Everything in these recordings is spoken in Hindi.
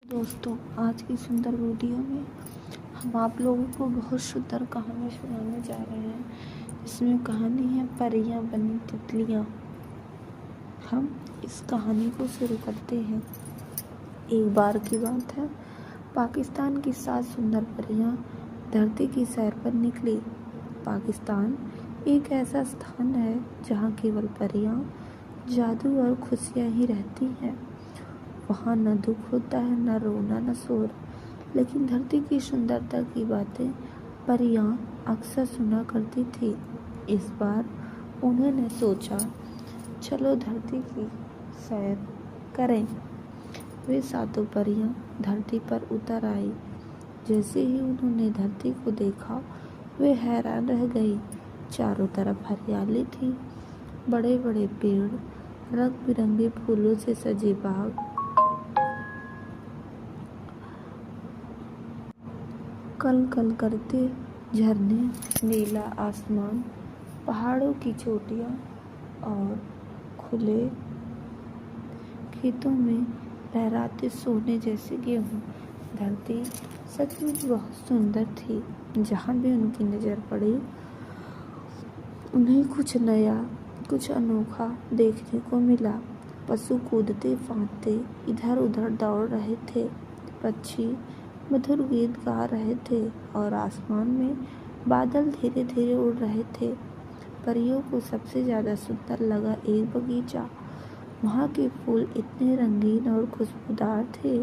दोस्तों, आज की सुंदर वीडियो में हम आप लोगों को बहुत सुंदर कहानी सुनाने जा रहे हैं। इसमें कहानी है परियां बनी तितलियां। हम इस कहानी को शुरू करते हैं। एक बार की बात है, पाकिस्तान की 7 सुंदर परियां धरती की सैर पर निकली। पाकिस्तान एक ऐसा स्थान है जहाँ केवल परियां, जादू और खुशियाँ ही रहती हैं। वहाँ न दुख होता है, न रोना, न शोर। लेकिन धरती की सुंदरता की बातें परियां अक्सर सुना करती थी। इस बार उन्होंने सोचा, चलो धरती की सैर करें। वे 7 परियां धरती पर उतर आई। जैसे ही उन्होंने धरती को देखा, वे हैरान रह गई। चारों तरफ हरियाली थी, बड़े बड़े पेड़, रंग बिरंगे फूलों से सजे बाग, कल कल करते झरने, नीला आसमान, पहाड़ों की चोटियाँ और खुले खेतों में लहराते सोने जैसे गेहूँ। धरती सचमुच बहुत सुंदर थी। जहाँ भी उनकी नज़र पड़ी, उन्हें कुछ नया, कुछ अनोखा देखने को मिला। पशु कूदते फांदते इधर उधर दौड़ रहे थे, पक्षी मधुर गीत गा रहे थे और आसमान में बादल धीरे धीरे उड़ रहे थे। परियों को सबसे ज़्यादा सुंदर लगा एक बगीचा। वहाँ के फूल इतने रंगीन और खुशबूदार थे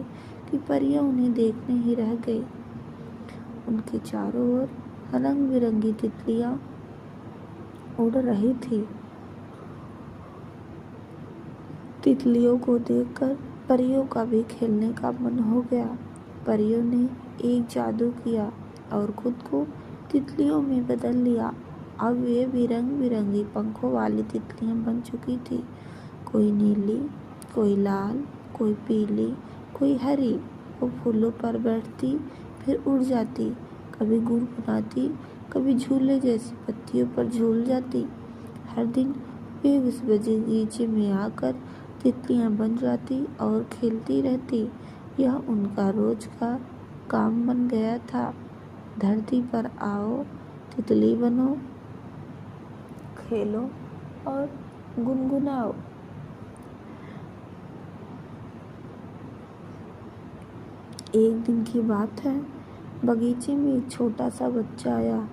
कि परियां उन्हें देखने ही रह गई। उनके चारों ओर रंग बिरंगी तितलियां उड़ रही थी। तितलियों को देखकर परियों का भी खेलने का मन हो गया। परियों ने एक जादू किया और खुद को तितलियों में बदल लिया। अब वे भी रंग बिरंगी पंखों वाली तितलियां बन चुकी थी। कोई नीली, कोई लाल, कोई पीली, कोई हरी। वो फूलों पर बैठती, फिर उड़ जाती, कभी गुनगुनाती, कभी झूले जैसी पत्तियों पर झूल जाती। हर दिन वे उस बगीचे में आकर तितलियां बन जाती और खेलती रहती। यह उनका रोज का काम बन गया था। धरती पर आओ, तितली बनो, खेलो और गुनगुनाओ। एक दिन की बात है, बगीचे में एक छोटा सा बच्चा आया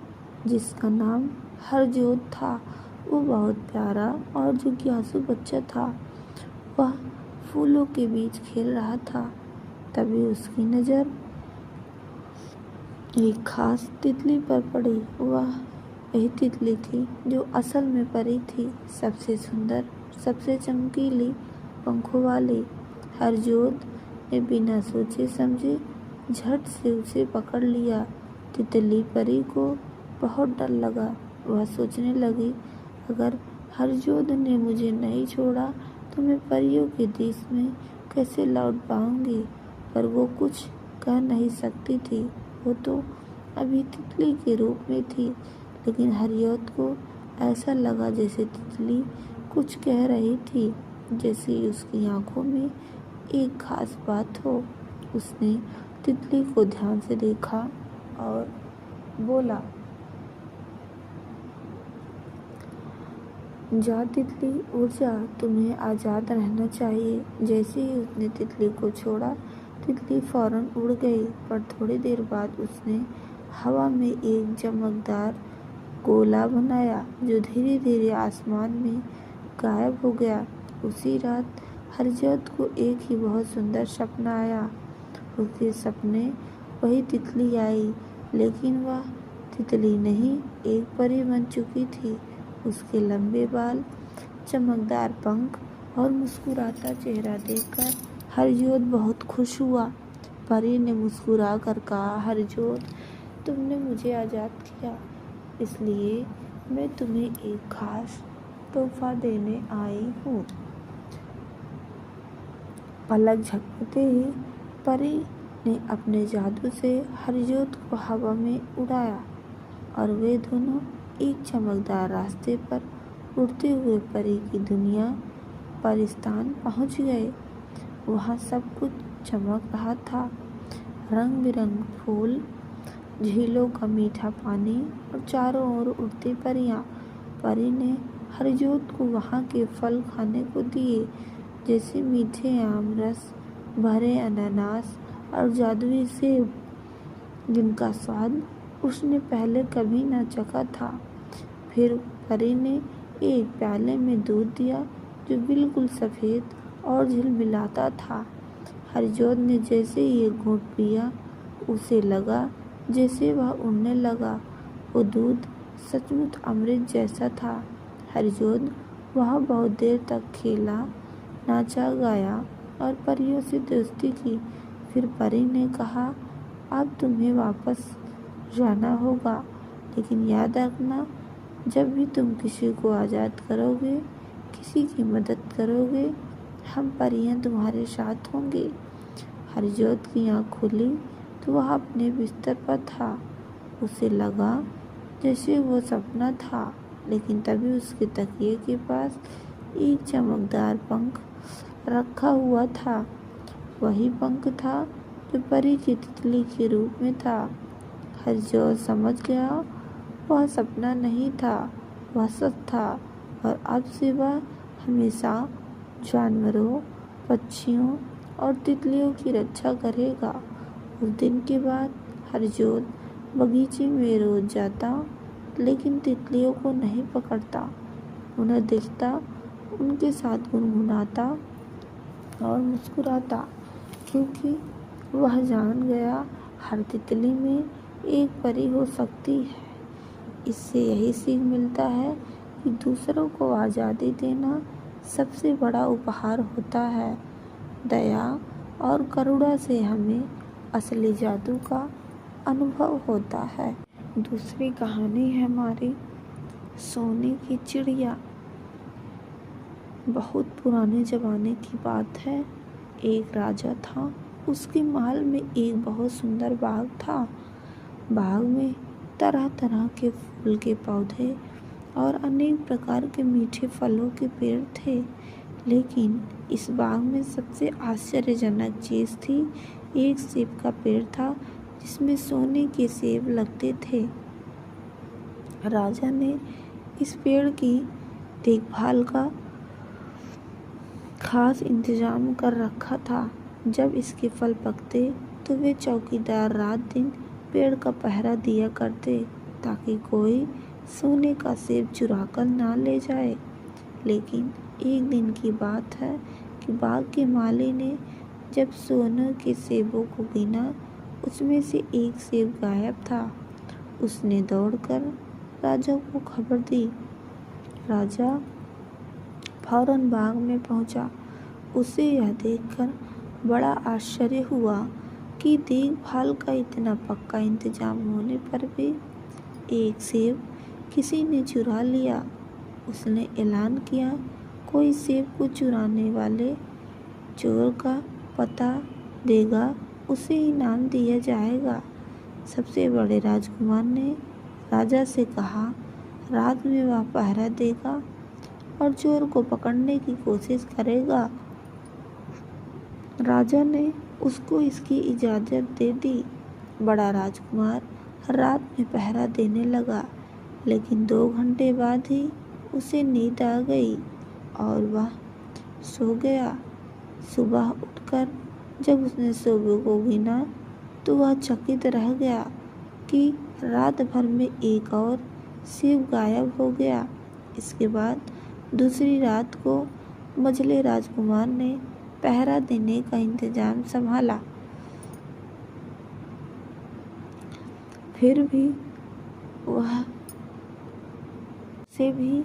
जिसका नाम हरजोत था। वो बहुत प्यारा और जिज्ञासु बच्चा था। वह फूलों के बीच खेल रहा था। तभी उसकी नज़र एक खास तितली पर पड़ी। वह वही तितली थी जो असल में परी थी, सबसे सुंदर, सबसे चमकीली पंखों वाली। हरजोत ने बिना सोचे समझे झट से उसे पकड़ लिया। तितली परी को बहुत डर लगा। वह सोचने लगी, अगर हरजोत ने मुझे नहीं छोड़ा तो मैं परियों के देश में कैसे लौट पाऊंगी। पर वो कुछ कह नहीं सकती थी। वो तो अभी तितली के रूप में थी। लेकिन हरजोत को ऐसा लगा जैसे तितली कुछ कह रही थी, जैसे उसकी आंखों में एक खास बात हो। उसने तितली को ध्यान से देखा और बोला, जा तितली, उड़ जा, तुम्हें आज़ाद रहना चाहिए। जैसे ही उसने तितली को छोड़ा, तितली फौरन उड़ गई। पर थोड़ी देर बाद उसने हवा में एक चमकदार गोला बनाया जो धीरे धीरे आसमान में गायब हो गया। उसी रात हरजोत को एक ही बहुत सुंदर सपना आया। उसके सपने वही तितली आई, लेकिन वह तितली नहीं, एक परी बन चुकी थी। उसके लंबे बाल, चमकदार पंख और मुस्कुराता चेहरा देखकर हरजोत बहुत खुश हुआ। परी ने मुस्कुरा कर कहा, हरजोत, तुमने मुझे आज़ाद किया, इसलिए मैं तुम्हें एक खास तोहफा देने आई हूँ। पलक झपकते ही परी ने अपने जादू से हरजोत को हवा में उड़ाया और वे दोनों एक चमकदार रास्ते पर उड़ते हुए परी की दुनिया परिस्तान पहुंच गए। वहाँ सब कुछ चमक रहा था। रंग बिरंगे फूल, झीलों का मीठा पानी और चारों ओर उड़ती परियां। परी ने हरजोत को वहाँ के फल खाने को दिए, जैसे मीठे आम रस भरे अनानास और जादुई सेब, जिनका स्वाद उसने पहले कभी न चखा था। फिर परी ने एक प्याले में दूध दिया जो बिल्कुल सफ़ेद और झिलमिलाता था। हरजोत ने जैसे ही एक घूंट पिया, उसे लगा जैसे वह उड़ने लगा। वो दूध सचमुच अमृत जैसा था। हरजोत वह बहुत देर तक खेला, नाचा गाया और परियों से दोस्ती की। फिर परी ने कहा, अब तुम्हें वापस जाना होगा, लेकिन याद रखना, जब भी तुम किसी को आज़ाद करोगे, किसी की मदद करोगे, हम परियां तुम्हारे साथ होंगे। हरजोत की आँख खुली तो वह अपने बिस्तर पर था। उसे लगा जैसे वो सपना था, लेकिन तभी उसके तकिए के पास एक चमकदार पंख रखा हुआ था। वही पंख था जो परी की तितली के रूप में था। हरजोत समझ गया वह सपना नहीं था, वह सच था, और अब से वह हमेशा जानवरों, पक्षियों और तितलियों की रक्षा करेगा। उस दिन के बाद हरजोत बगीचे में रोज जाता, लेकिन तितलियों को नहीं पकड़ता। उन्हें देखता, उनके साथ गुनगुनाता और मुस्कुराता, क्योंकि वह जान गया हर तितली में एक परी हो सकती है। इससे यही सीख मिलता है कि दूसरों को आज़ादी देना सबसे बड़ा उपहार होता है। दया और करुणा से हमें असली जादू का अनुभव होता है। दूसरी कहानी है हमारी सोने की चिड़िया। बहुत पुराने ज़माने की बात है। एक राजा था, उसके महल में एक बहुत सुंदर बाग था। बाग में तरह तरह के फूल के पौधे और अनेक प्रकार के मीठे फलों के पेड़ थे। लेकिन इस बाग में सबसे आश्चर्यजनक चीज़ थी, एक सेब का पेड़ था जिसमें सोने के सेब लगते थे। राजा ने इस पेड़ की देखभाल का खास इंतजाम कर रखा था। जब इसके फल पकते तो वे चौकीदार रात दिन पेड़ का पहरा दिया करते, ताकि कोई सोने का सेब चुरा कर ना ले जाए। लेकिन एक दिन की बात है कि बाग के माली ने जब सोने के सेबों को गिना, उसमें से एक सेब गायब था। उसने दौड़कर राजा को खबर दी। राजा फौरन बाग में पहुंचा। उसे यह देखकर बड़ा आश्चर्य हुआ कि देखभाल का इतना पक्का इंतजाम होने पर भी एक सेब किसी ने चुरा लिया। उसने ऐलान किया, कोई सेब को चुराने वाले चोर का पता देगा, उसे इनाम दिया जाएगा। सबसे बड़े राजकुमार ने राजा से कहा, रात में वह पहरा देगा और चोर को पकड़ने की कोशिश करेगा। राजा ने उसको इसकी इजाज़त दे दी। बड़ा राजकुमार रात में पहरा देने लगा, लेकिन 2 घंटे बाद ही उसे नींद आ गई और वह सो गया। सुबह उठकर जब उसने सेबों को गिना तो वह चकित रह गया कि रात भर में एक और सेब गायब हो गया। इसके बाद दूसरी रात को मझले राजकुमार ने पहरा देने का इंतजाम संभाला। फिर भी वह से भी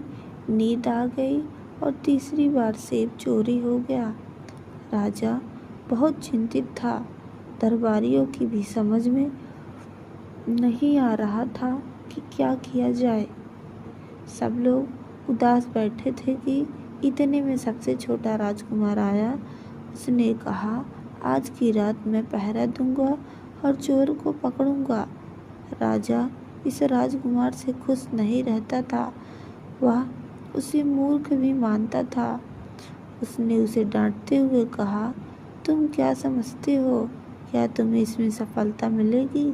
नींद आ गई और तीसरी बार सेब चोरी हो गया। राजा बहुत चिंतित था। दरबारियों की भी समझ में नहीं आ रहा था कि क्या किया जाए। सब लोग उदास बैठे थे कि इतने में सबसे छोटा राजकुमार आया। उसने कहा, आज की रात मैं पहरा दूंगा और चोर को पकड़ूंगा। राजा इस राजकुमार से खुश नहीं रहता था। वह उसे मूर्ख भी मानता था। उसने उसे डांटते हुए कहा, तुम क्या समझते हो? क्या तुम्हें इसमें सफलता मिलेगी?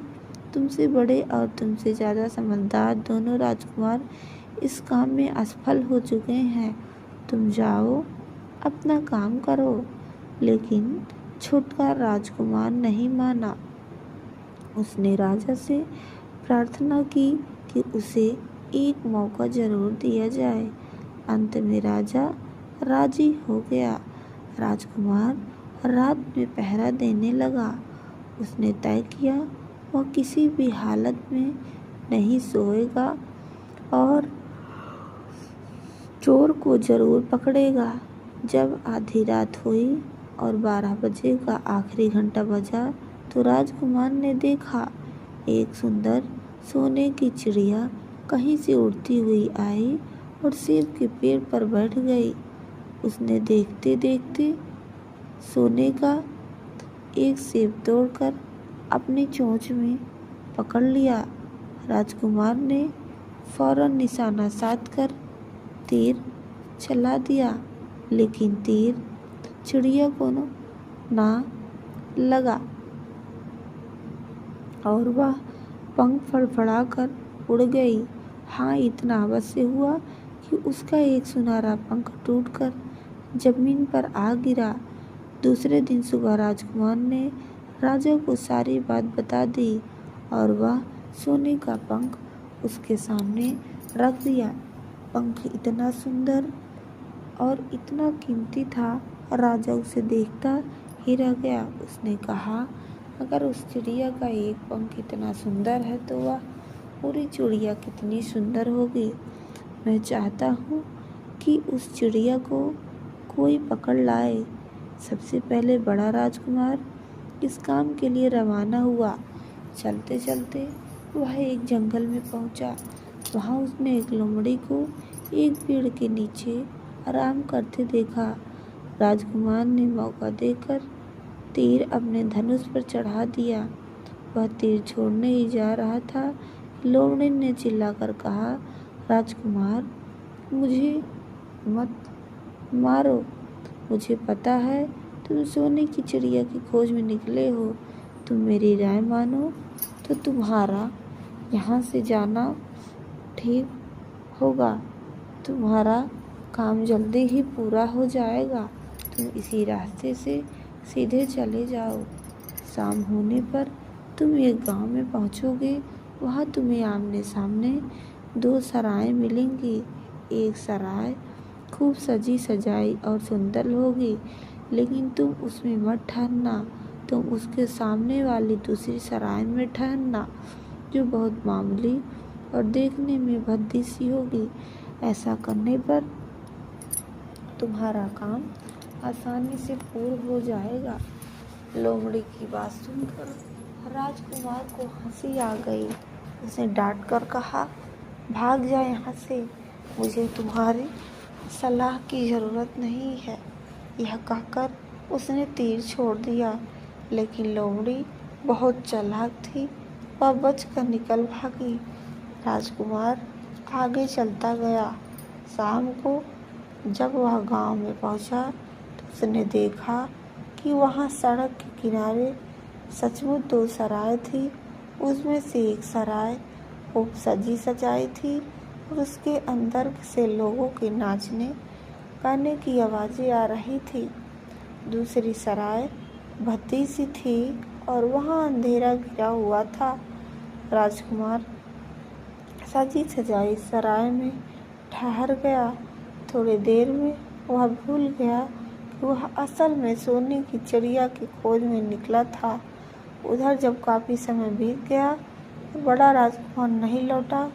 तुमसे बड़े और तुमसे ज़्यादा समझदार दोनों राजकुमार इस काम में असफल हो चुके हैं। तुम जाओ, अपना काम करो। लेकिन छोटा राजकुमार नहीं माना। उसने राजा से प्रार्थना की कि उसे एक मौका जरूर दिया जाए। अंत में राजा राजी हो गया। राजकुमार रात में पहरा देने लगा। उसने तय किया वह किसी भी हालत में नहीं सोएगा और चोर को जरूर पकड़ेगा। जब आधी रात हुई और 12 बजे का आखिरी घंटा बजा तो राजकुमार ने देखा एक सुंदर सोने की चिड़िया कहीं से उड़ती हुई आई और सेब के पेड़ पर बैठ गई। उसने देखते देखते सोने का एक सेब तोड़कर अपनी चोंच में पकड़ लिया। राजकुमार ने फौरन निशाना साधकर तीर चला दिया, लेकिन तीर चिड़िया को ना लगा और वह पंख फड़फड़ाकर उड़ गई। हाँ, इतना अवश्य हुआ कि उसका एक सुनहरा पंख टूटकर जमीन पर आ गिरा। दूसरे दिन सुबह राजकुमार ने राजा को सारी बात बता दी और वह सोने का पंख उसके सामने रख दिया। पंख इतना सुंदर और इतना कीमती था, राजा उसे देखता ही रह गया। उसने कहा, अगर उस चिड़िया का एक पंख इतना सुंदर है तो वह पूरी चिड़िया कितनी सुंदर होगी। मैं चाहता हूँ कि उस चिड़िया को कोई पकड़ लाए। सबसे पहले बड़ा राजकुमार इस काम के लिए रवाना हुआ। चलते चलते वह एक जंगल में पहुँचा। वहाँ उसने एक लोमड़ी को एक पेड़ के नीचे आराम करते देखा। राजकुमार ने मौका देकर तीर अपने धनुष पर चढ़ा दिया। वह तीर छोड़ने ही जा रहा था, लोमड़ी ने चिल्लाकर कहा, राजकुमार, मुझे मत मारो। मुझे पता है तुम सोने की चिड़िया की खोज में निकले हो। तुम मेरी राय मानो तो तुम्हारा यहाँ से जाना ठीक होगा। तुम्हारा काम जल्दी ही पूरा हो जाएगा। तुम इसी रास्ते से सीधे चले जाओ। शाम होने पर तुम एक गांव में पहुंचोगे। वहां तुम्हें आमने सामने 2 सराय मिलेंगी। एक सराय खूब सजी सजाई और सुंदर होगी, लेकिन तुम उसमें मत ठहरना। तुम उसके सामने वाली दूसरी सराय में ठहरना, जो बहुत मामूली और देखने में भद्दी सी होगी। ऐसा करने पर तुम्हारा काम आसानी से पूर्ण हो जाएगा। लोमड़ी की बात सुनकर राजकुमार को हंसी आ गई। उसने डांट कर कहा, भाग जा यहाँ से, मुझे तुम्हारी सलाह की ज़रूरत नहीं है। यह कहकर उसने तीर छोड़ दिया, लेकिन लोमड़ी बहुत चालाक थी। वह बचकर निकल भागी। राजकुमार आगे चलता गया। शाम को जब वह गांव में पहुंचा तो उसने देखा कि वहां सड़क के किनारे सचमुच 2 सराय थी। उसमें से एक सराय खूब सजी सजाई थी और उसके अंदर से लोगों के नाचने गाने की आवाज़ें आ रही थी। दूसरी सराय भद्दी सी थी और वहाँ अंधेरा घिरा हुआ था। राजकुमार सजी सजाई सराय में ठहर गया। थोड़ी देर में वह भूल गया कि वह असल में सोने की चिड़िया की खोज में निकला था। उधर जब काफ़ी समय बीत गया तो बड़ा राजकुमार नहीं लौटा।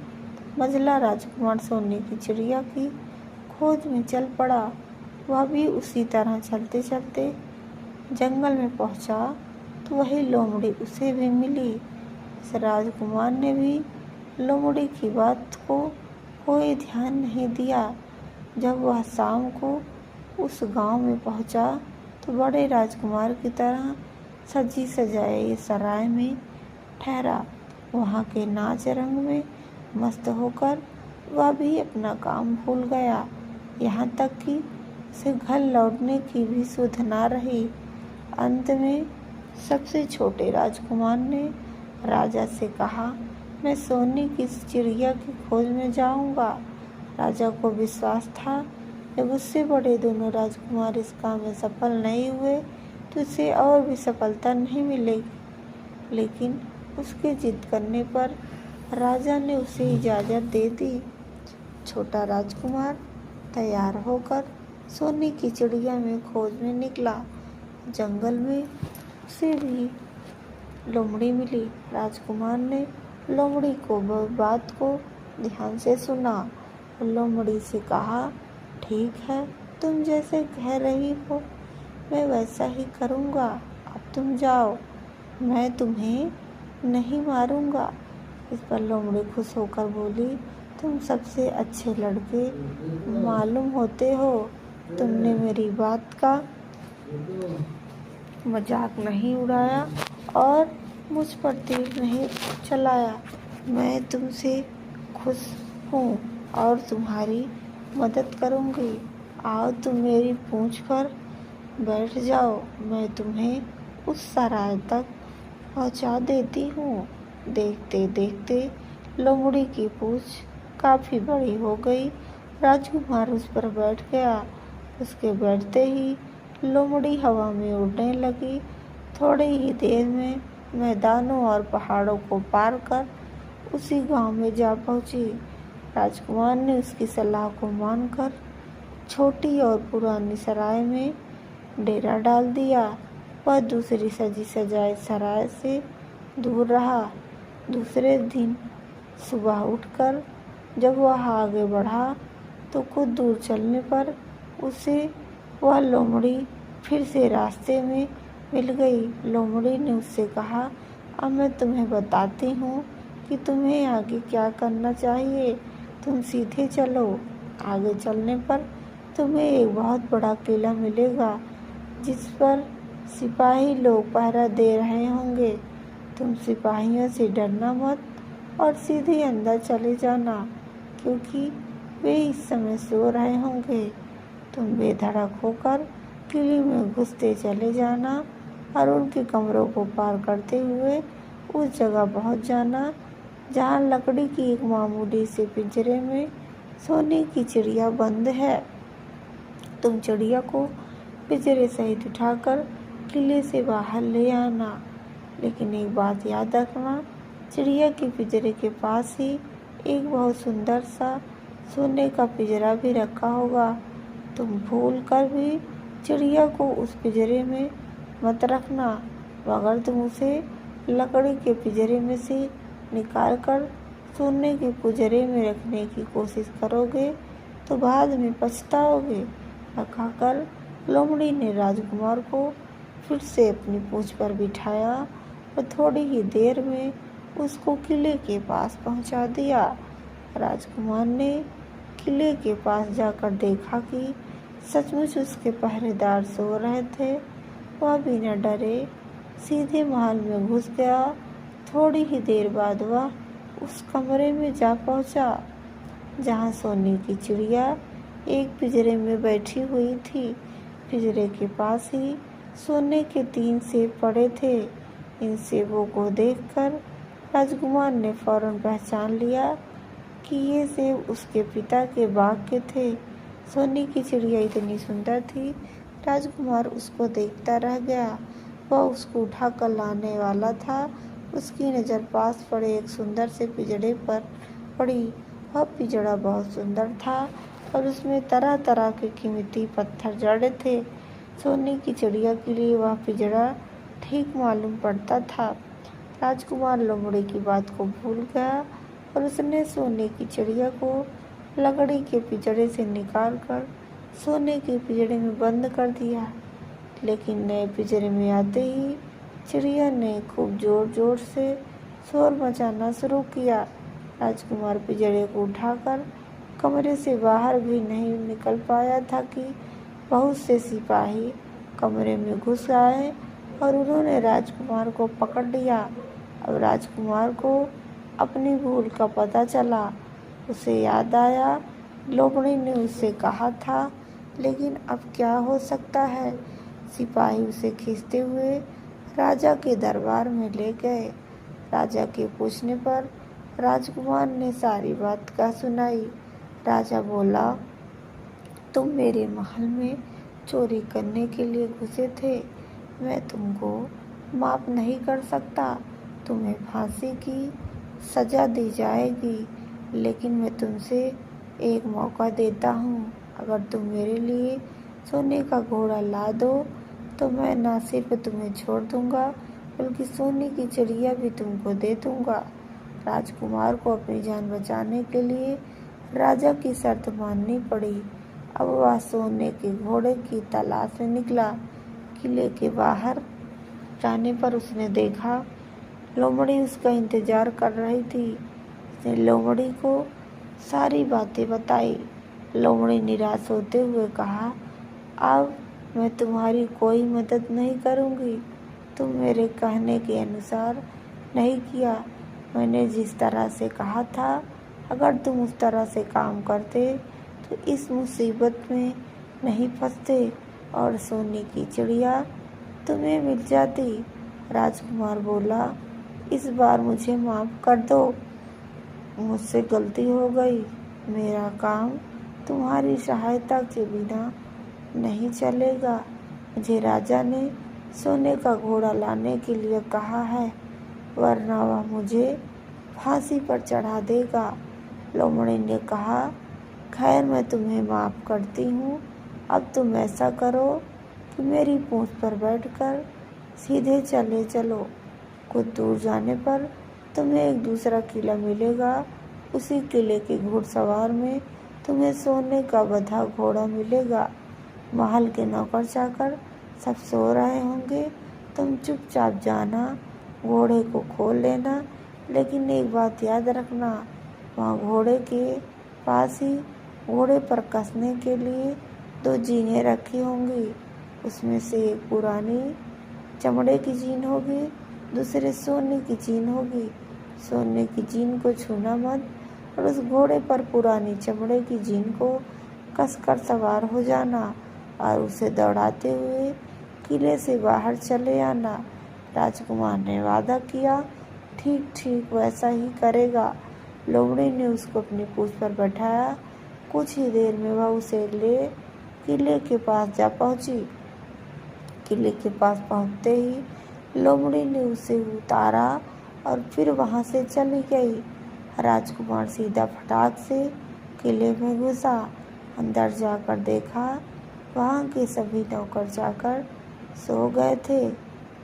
मझला राजकुमार सोने की चिड़िया की खोज में चल पड़ा। वह भी उसी तरह चलते चलते जंगल में पहुंचा तो वही लोमड़ी उसे भी मिली। इस राजकुमार ने भी लोमड़ी की बात को कोई ध्यान नहीं दिया। जब वह शाम को उस गांव में पहुंचा तो बड़े राजकुमार की तरह सजी सजाए सराय में ठहरा। वहाँ के नाच रंग में मस्त होकर वह भी अपना काम भूल गया। यहाँ तक कि उसे घर लौटने की भी सुध ना रही। अंत में सबसे छोटे राजकुमार ने राजा से कहा, मैं सोने की चिड़िया की खोज में जाऊंगा। राजा को विश्वास था जब उससे बड़े दोनों राजकुमार इस काम में सफल नहीं हुए तो उसे और भी सफलता नहीं मिलेगी। लेकिन उसके जिद करने पर राजा ने उसे इजाज़त दे दी। छोटा राजकुमार तैयार होकर सोने की चिड़िया में खोज में निकला। जंगल में उसे भी लोमड़ी मिली। राजकुमार ने लोमड़ी को बात को ध्यान से सुना और लोमड़ी से कहा, ठीक है, तुम जैसे कह रही हो मैं वैसा ही करूँगा। अब तुम जाओ, मैं तुम्हें नहीं मारूँगा। इस पर लोमड़ी खुश होकर बोली, तुम सबसे अच्छे लड़के मालूम होते हो। तुमने मेरी बात का मजाक नहीं उड़ाया और मुझ पर तीर नहीं चलाया। मैं तुमसे खुश हूँ और तुम्हारी मदद करूँगी। आओ तुम मेरी पूँछ पर बैठ जाओ, मैं तुम्हें उस सराय तक पहुँचा देती हूँ। देखते देखते लोमड़ी की पूँछ काफ़ी बड़ी हो गई। राजकुमार उस पर बैठ गया। उसके बैठते ही लोमड़ी हवा में उड़ने लगी। थोड़ी ही देर में मैदानों और पहाड़ों को पार कर उसी गांव में जा पहुंची। राजकुमार ने उसकी सलाह को मानकर छोटी और पुरानी सराय में डेरा डाल दिया। वह दूसरी सजी सजाए सराय से दूर रहा। दूसरे दिन सुबह उठकर जब वह आगे बढ़ा तो कुछ दूर चलने पर उसे वह लोमड़ी फिर से रास्ते में मिल गई। लोमड़ी ने उससे कहा, अब मैं तुम्हें बताती हूँ कि तुम्हें आगे क्या करना चाहिए। तुम सीधे चलो। आगे चलने पर तुम्हें एक बहुत बड़ा किला मिलेगा जिस पर सिपाही लोग पहरा दे रहे होंगे। तुम सिपाहियों से डरना मत और सीधे अंदर चले जाना, क्योंकि वे इस समय सो रहे होंगे। तुम बेधड़क होकर किले में घुसते चले जाना और उनके कमरों को पार करते हुए उस जगह पहुंच जाना जहां लकड़ी की एक मामूली से पिंजरे में सोने की चिड़िया बंद है। तुम चिड़िया को पिंजरे सहित उठाकर किले से बाहर ले आना। लेकिन एक बात याद रखना, चिड़िया के पिंजरे के पास ही एक बहुत सुंदर सा सोने का पिंजरा भी रखा होगा। तुम भूल कर भी चिड़िया को उस पिंजरे में मत रखना, मगर तुम उसे लकड़ी के पिंजरे में से निकाल कर सोने के पिंजरे में रखने की कोशिश करोगे तो बाद में पछताओगे। कहकर लोमड़ी ने राजकुमार को फिर से अपनी पूँछ पर बिठाया और थोड़ी ही देर में उसको किले के पास पहुंचा दिया। राजकुमार ने किले के पास जाकर देखा कि सचमुच उसके पहरेदार सो रहे थे। वह बिना डरे सीधे महल में घुस गया। थोड़ी ही देर बाद वह उस कमरे में जा पहुंचा जहां सोने की चिड़िया एक पिंजरे में बैठी हुई थी। पिंजरे के पास ही सोने के 3 सेब पड़े थे। इन सेबों को देखकर राजकुमार ने फौरन पहचान लिया कि ये सेब उसके पिता के बाग के थे। सोने की चिड़िया इतनी सुंदर थी, राजकुमार उसको देखता रह गया। वह उसको उठाकर लाने वाला था। उसकी नज़र पास पड़े एक सुंदर से पिंजरे पर पड़ी। वह पिंजरा बहुत सुंदर था और उसमें तरह तरह के कीमती पत्थर जड़े थे। सोने की चिड़िया के लिए वह पिंजरा ठीक मालूम पड़ता था। राजकुमार लोमड़ी की बात को भूल गया और उसने सोने की चिड़िया को लकड़ी के पिंजरे से निकालकर सोने के पिंजरे में बंद कर दिया। लेकिन नए पिंजरे में आते ही चिड़िया ने खूब जोर जोर से शोर मचाना शुरू किया। राजकुमार पिंजरे को उठाकर कमरे से बाहर भी नहीं निकल पाया था कि बहुत से सिपाही कमरे में घुस आए और उन्होंने राजकुमार को पकड़ लिया। अब राजकुमार को अपनी भूल का पता चला। उसे याद आया लोमड़ी ने उससे कहा था, लेकिन अब क्या हो सकता है। सिपाही उसे खींचते हुए राजा के दरबार में ले गए। राजा के पूछने पर राजकुमार ने सारी बात कह सुनाई। राजा बोला, तुम मेरे महल में चोरी करने के लिए घुसे थे। मैं तुमको माफ नहीं कर सकता। तुम्हें फांसी की सजा दी जाएगी, लेकिन मैं तुमसे एक मौका देता हूँ। अगर तुम मेरे लिए सोने का घोड़ा ला दो तो मैं ना सिर्फ तुम्हें छोड़ दूंगा, बल्कि सोने की चिड़िया भी तुमको दे दूंगा। राजकुमार को अपनी जान बचाने के लिए राजा की शर्त माननी पड़ी। अब वह सोने के घोड़े की तलाश में निकला। किले के बाहर जाने पर उसने देखा लोमड़ी उसका इंतजार कर रही थी। उसने लोमड़ी को सारी बातें बताई। लोमड़ी निराश होते हुए कहा, अब मैं तुम्हारी कोई मदद नहीं करूँगी। तुम मेरे कहने के अनुसार नहीं किया। मैंने जिस तरह से कहा था, अगर तुम उस तरह से काम करते तो इस मुसीबत में नहीं फंसते और सोने की चिड़िया तुम्हें मिल जाती। राजकुमार बोला, इस बार मुझे माफ़ कर दो। मुझसे गलती हो गई। मेरा काम तुम्हारी सहायता के बिना नहीं चलेगा। मुझे राजा ने सोने का घोड़ा लाने के लिए कहा है, वरना वह मुझे फांसी पर चढ़ा देगा। लोमड़ी ने कहा, खैर मैं तुम्हें माफ़ करती हूँ। अब तुम ऐसा करो कि मेरी पूँछ पर बैठकर सीधे चले चलो। कुछ दूर जाने पर तुम्हें एक दूसरा किला मिलेगा। उसी किले के घुड़सवार में तुम्हें सोने का बंधा घोड़ा मिलेगा। महल के नौकर चाकर सब सो रहे होंगे। तुम चुपचाप जाना, घोड़े को खोल लेना, लेकिन एक बात याद रखना, वहाँ घोड़े के पास ही घोड़े पर कसने के लिए 2 जीनें रखी होंगी। उसमें से एक पुरानी चमड़े की जीन होगी, दूसरे सोने की जीन होगी। सोने की जीन को छूना मत और उस घोड़े पर पुरानी चमड़े की जीन को कसकर सवार हो जाना और उसे दौड़ाते हुए किले से बाहर चले आना। राजकुमार ने वादा किया, ठीक ठीक वैसा ही करेगा। लोमड़ी ने उसको अपनी पूँछ पर बैठाया। कुछ ही देर में वह उसे ले किले के पास जा पहुंची। किले के पास पहुंचते ही लोमड़ी ने उसे उतारा और फिर वहां से चली गई। राजकुमार सीधा फटाक से किले में घुसा। अंदर जाकर देखा, वहां के सभी नौकर चाकर सो गए थे।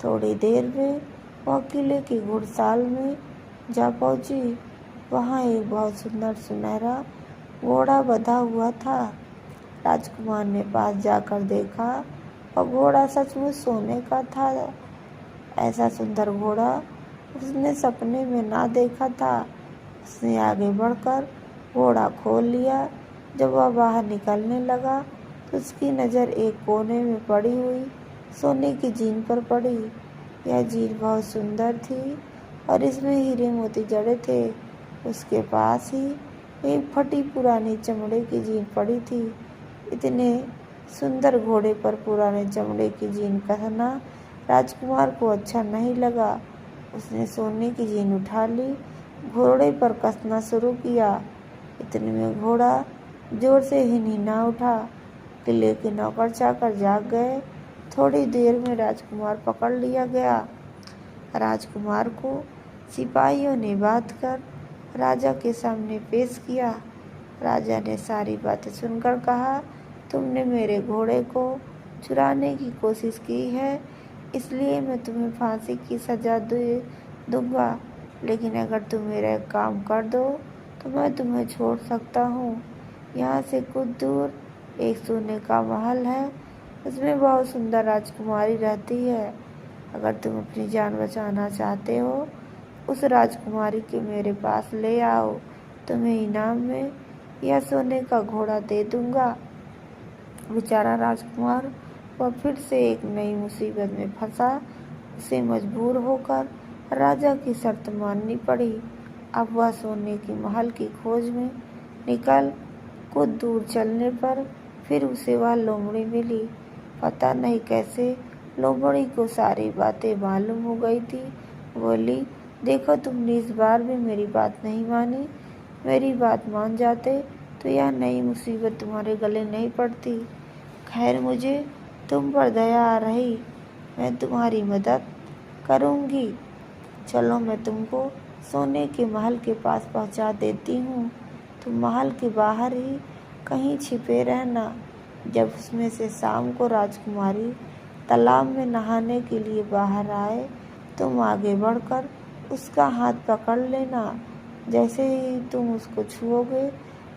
थोड़ी देर में वह किले की घुड़साल में जा पहुंची। वहां एक बहुत सुंदर सुनहरा घोड़ा बंधा हुआ था। राजकुमार ने पास जाकर देखा, और घोड़ा सचमुच सोने का था। ऐसा सुंदर घोड़ा उसने सपने में ना देखा था। उसने आगे बढ़कर घोड़ा खोल लिया। जब वह बाहर निकलने लगा तो उसकी नज़र एक कोने में पड़ी हुई सोने की जीन पर पड़ी। यह जीन बहुत सुंदर थी और इसमें हीरे मोती जड़े थे। उसके पास ही एक फटी पुरानी चमड़े की जीन पड़ी थी। इतने सुंदर घोड़े पर पुराने चमड़े की जीन कसना राजकुमार को अच्छा नहीं लगा। उसने सोने की जीन उठा ली, घोड़े पर कसना शुरू किया। इतने में घोड़ा जोर से हिनहिना उठा। किले के नौकर चाकर जाग गए। थोड़ी देर में राजकुमार पकड़ लिया गया। राजकुमार को सिपाहियों ने बात कर राजा के सामने पेश किया। राजा ने सारी बातें सुनकर कहा, तुमने मेरे घोड़े को चुराने की कोशिश की है, इसलिए मैं तुम्हें फांसी की सज़ा दे दूंगा। लेकिन अगर तुम मेरा एक काम कर दो तो मैं तुम्हें छोड़ सकता हूँ। यहाँ से कुछ दूर एक सोने का महल है, उसमें बहुत सुंदर राजकुमारी रहती है। अगर तुम अपनी जान बचाना चाहते हो, उस राजकुमारी के मेरे पास ले आओ। तुम्हें इनाम में यह सोने का घोड़ा दे दूंगा। बेचारा राजकुमार वह फिर से एक नई मुसीबत में फंसा। उसे मजबूर होकर राजा की शर्त माननी पड़ी। अब वह सोने के महल की खोज में निकल कुछ दूर चलने पर फिर उसे वह लोमड़ी मिली। पता नहीं कैसे लोमड़ी को सारी बातें मालूम हो गई थी। बोली, देखो तुमने इस बार भी मेरी बात नहीं मानी। मेरी बात मान जाते तो यह नई मुसीबत तुम्हारे गले नहीं पड़ती। खैर, मुझे तुम पर दया आ रही, मैं तुम्हारी मदद करूँगी। चलो, मैं तुमको सोने के महल के पास पहुँचा देती हूँ। तुम महल के बाहर ही कहीं छिपे रहना। जब उसमें से शाम को राजकुमारी तालाब में नहाने के लिए बाहर आए, तुम आगे बढ़कर उसका हाथ पकड़ लेना। जैसे ही तुम उसको छुओगे,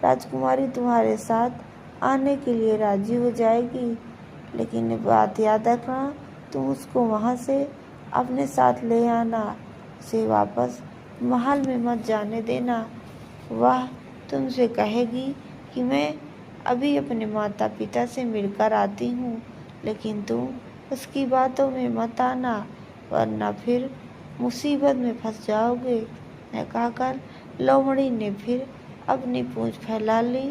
राजकुमारी तुम्हारे साथ आने के लिए राजी हो जाएगी। लेकिन बात याद रखना, तुम उसको वहाँ से अपने साथ ले आना। उसे वापस महल में मत जाने देना। वह तुमसे कहेगी कि मैं अभी अपने माता पिता से मिलकर आती हूँ, लेकिन तुम उसकी बातों में मत आना, वरना फिर मुसीबत में फंस जाओगे। यह कहकर लोमड़ी ने फिर अपनी पूंछ फैला ली।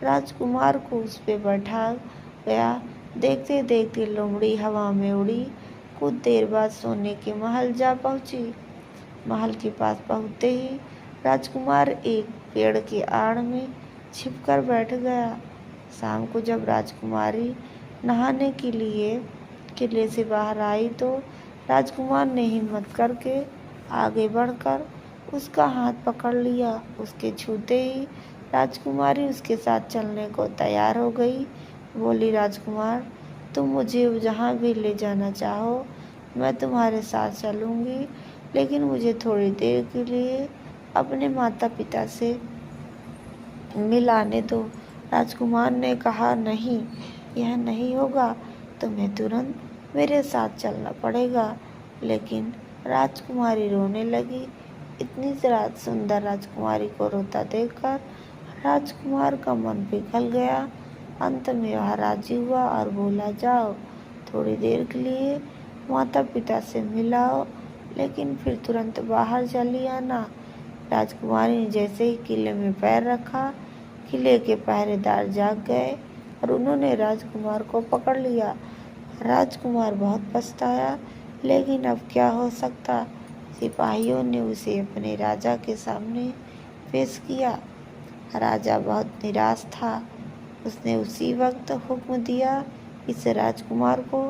राजकुमार को उस पे बैठा गया। देखते देखते लोमड़ी हवा में उड़ी। कुछ देर बाद सोने के महल जा पहुंची। महल के पास पहुंचते ही राजकुमार एक पेड़ की आड़ में छिपकर बैठ गया। शाम को जब राजकुमारी नहाने के लिए किले से बाहर आई तो राजकुमार ने हिम्मत करके आगे बढ़कर उसका हाथ पकड़ लिया। उसके छूते ही राजकुमारी उसके साथ चलने को तैयार हो गई। बोली, राजकुमार, तुम मुझे जहाँ भी ले जाना चाहो मैं तुम्हारे साथ चलूँगी, लेकिन मुझे थोड़ी देर के लिए अपने माता पिता से मिलाने दो। राजकुमार ने कहा, नहीं, यह नहीं होगा, तुम्हें तुरंत मेरे साथ चलना पड़ेगा। लेकिन राजकुमारी रोने लगी। इतनी सुंदर राजकुमारी को रोता देखकर राजकुमार का मन पिघल गया। अंत में वह राजी हुआ और बोला, जाओ, थोड़ी देर के लिए माता पिता से मिलाओ, लेकिन फिर तुरंत बाहर चली आना। राजकुमारी ने जैसे ही किले में पैर रखा, किले के पहरेदार जाग गए और उन्होंने राजकुमार को पकड़ लिया। राजकुमार बहुत पछताया, लेकिन अब क्या हो सकता। सिपाहियों ने उसे अपने राजा के सामने पेश किया। राजा बहुत निराश था। उसने उसी वक्त हुक्म दिया, इस राजकुमार को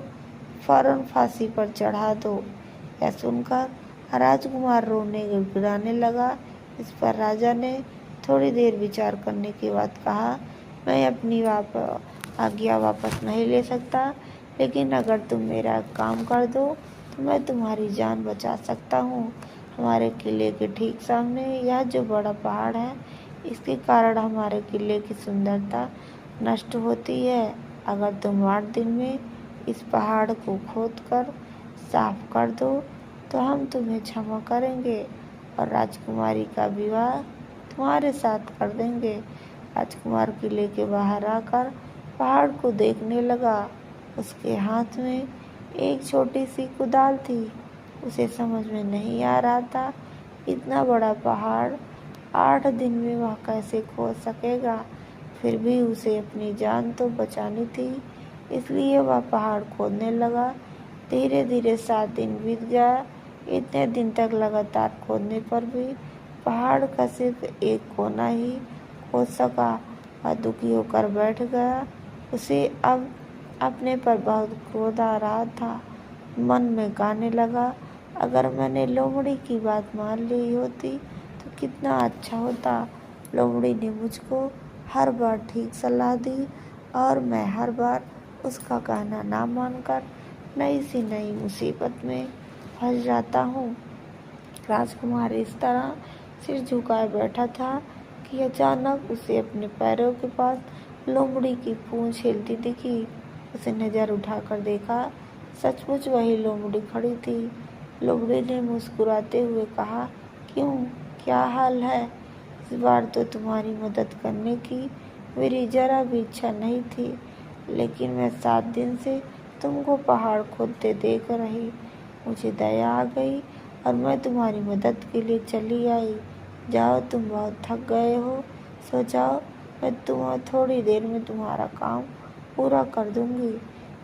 फौरन फांसी पर चढ़ा दो। यह सुनकर राजकुमार रोने गिड़गिड़ाने लगा। इस पर राजा ने थोड़ी देर विचार करने के बाद कहा, मैं अपनी आज्ञा वापस नहीं ले सकता, लेकिन अगर तुम मेरा काम कर दो तो मैं तुम्हारी जान बचा सकता हूँ। हमारे किले के ठीक सामने यह जो बड़ा पहाड़ है, इसके कारण हमारे किले की सुंदरता नष्ट होती है। अगर तुम 8 दिन में इस पहाड़ को खोदकर साफ कर दो तो हम तुम्हें क्षमा करेंगे और राजकुमारी का विवाह तुम्हारे साथ कर देंगे। राजकुमार किले के बाहर आकर पहाड़ को देखने लगा। उसके हाथ में एक छोटी सी कुदाल थी। उसे समझ में नहीं आ रहा था, इतना बड़ा पहाड़ 8 दिन में वह कैसे खोद सकेगा। फिर भी उसे अपनी जान तो बचानी थी, इसलिए वह पहाड़ खोदने लगा। धीरे धीरे 7 दिन बीत गया। इतने दिन तक लगातार खोदने पर भी पहाड़ का सिर्फ एक कोना ही खोद सका। वह दुखी होकर बैठ गया। उसे अब अपने पर बहुत क्रोध आ रहा था। मन में गाने लगा, अगर मैंने लोमड़ी की बात मान ली होती तो कितना अच्छा होता। लोमड़ी ने मुझको हर बार ठीक सलाह दी और मैं हर बार उसका कहना ना मानकर नई सी नई मुसीबत में फंस जाता हूँ। राजकुमार इस तरह सिर झुकाए बैठा था कि अचानक उसे अपने पैरों के पास लोमड़ी की पूंछ हिलती दिखी। उसे नजर उठाकर देखा, सचमुच वही लोमड़ी खड़ी थी। लोमड़ी ने मुस्कुराते हुए कहा, क्यों, क्या हाल है? इस बार तो तुम्हारी मदद करने की मेरी जरा भी इच्छा नहीं थी, लेकिन मैं 7 दिन से तुमको पहाड़ खोदते देख रही। मुझे दया आ गई और मैं तुम्हारी मदद के लिए चली आई। जाओ, तुम बहुत थक गए हो, सो जाओ, मैं थोड़ी देर में तुम्हारा काम पूरा कर दूंगी।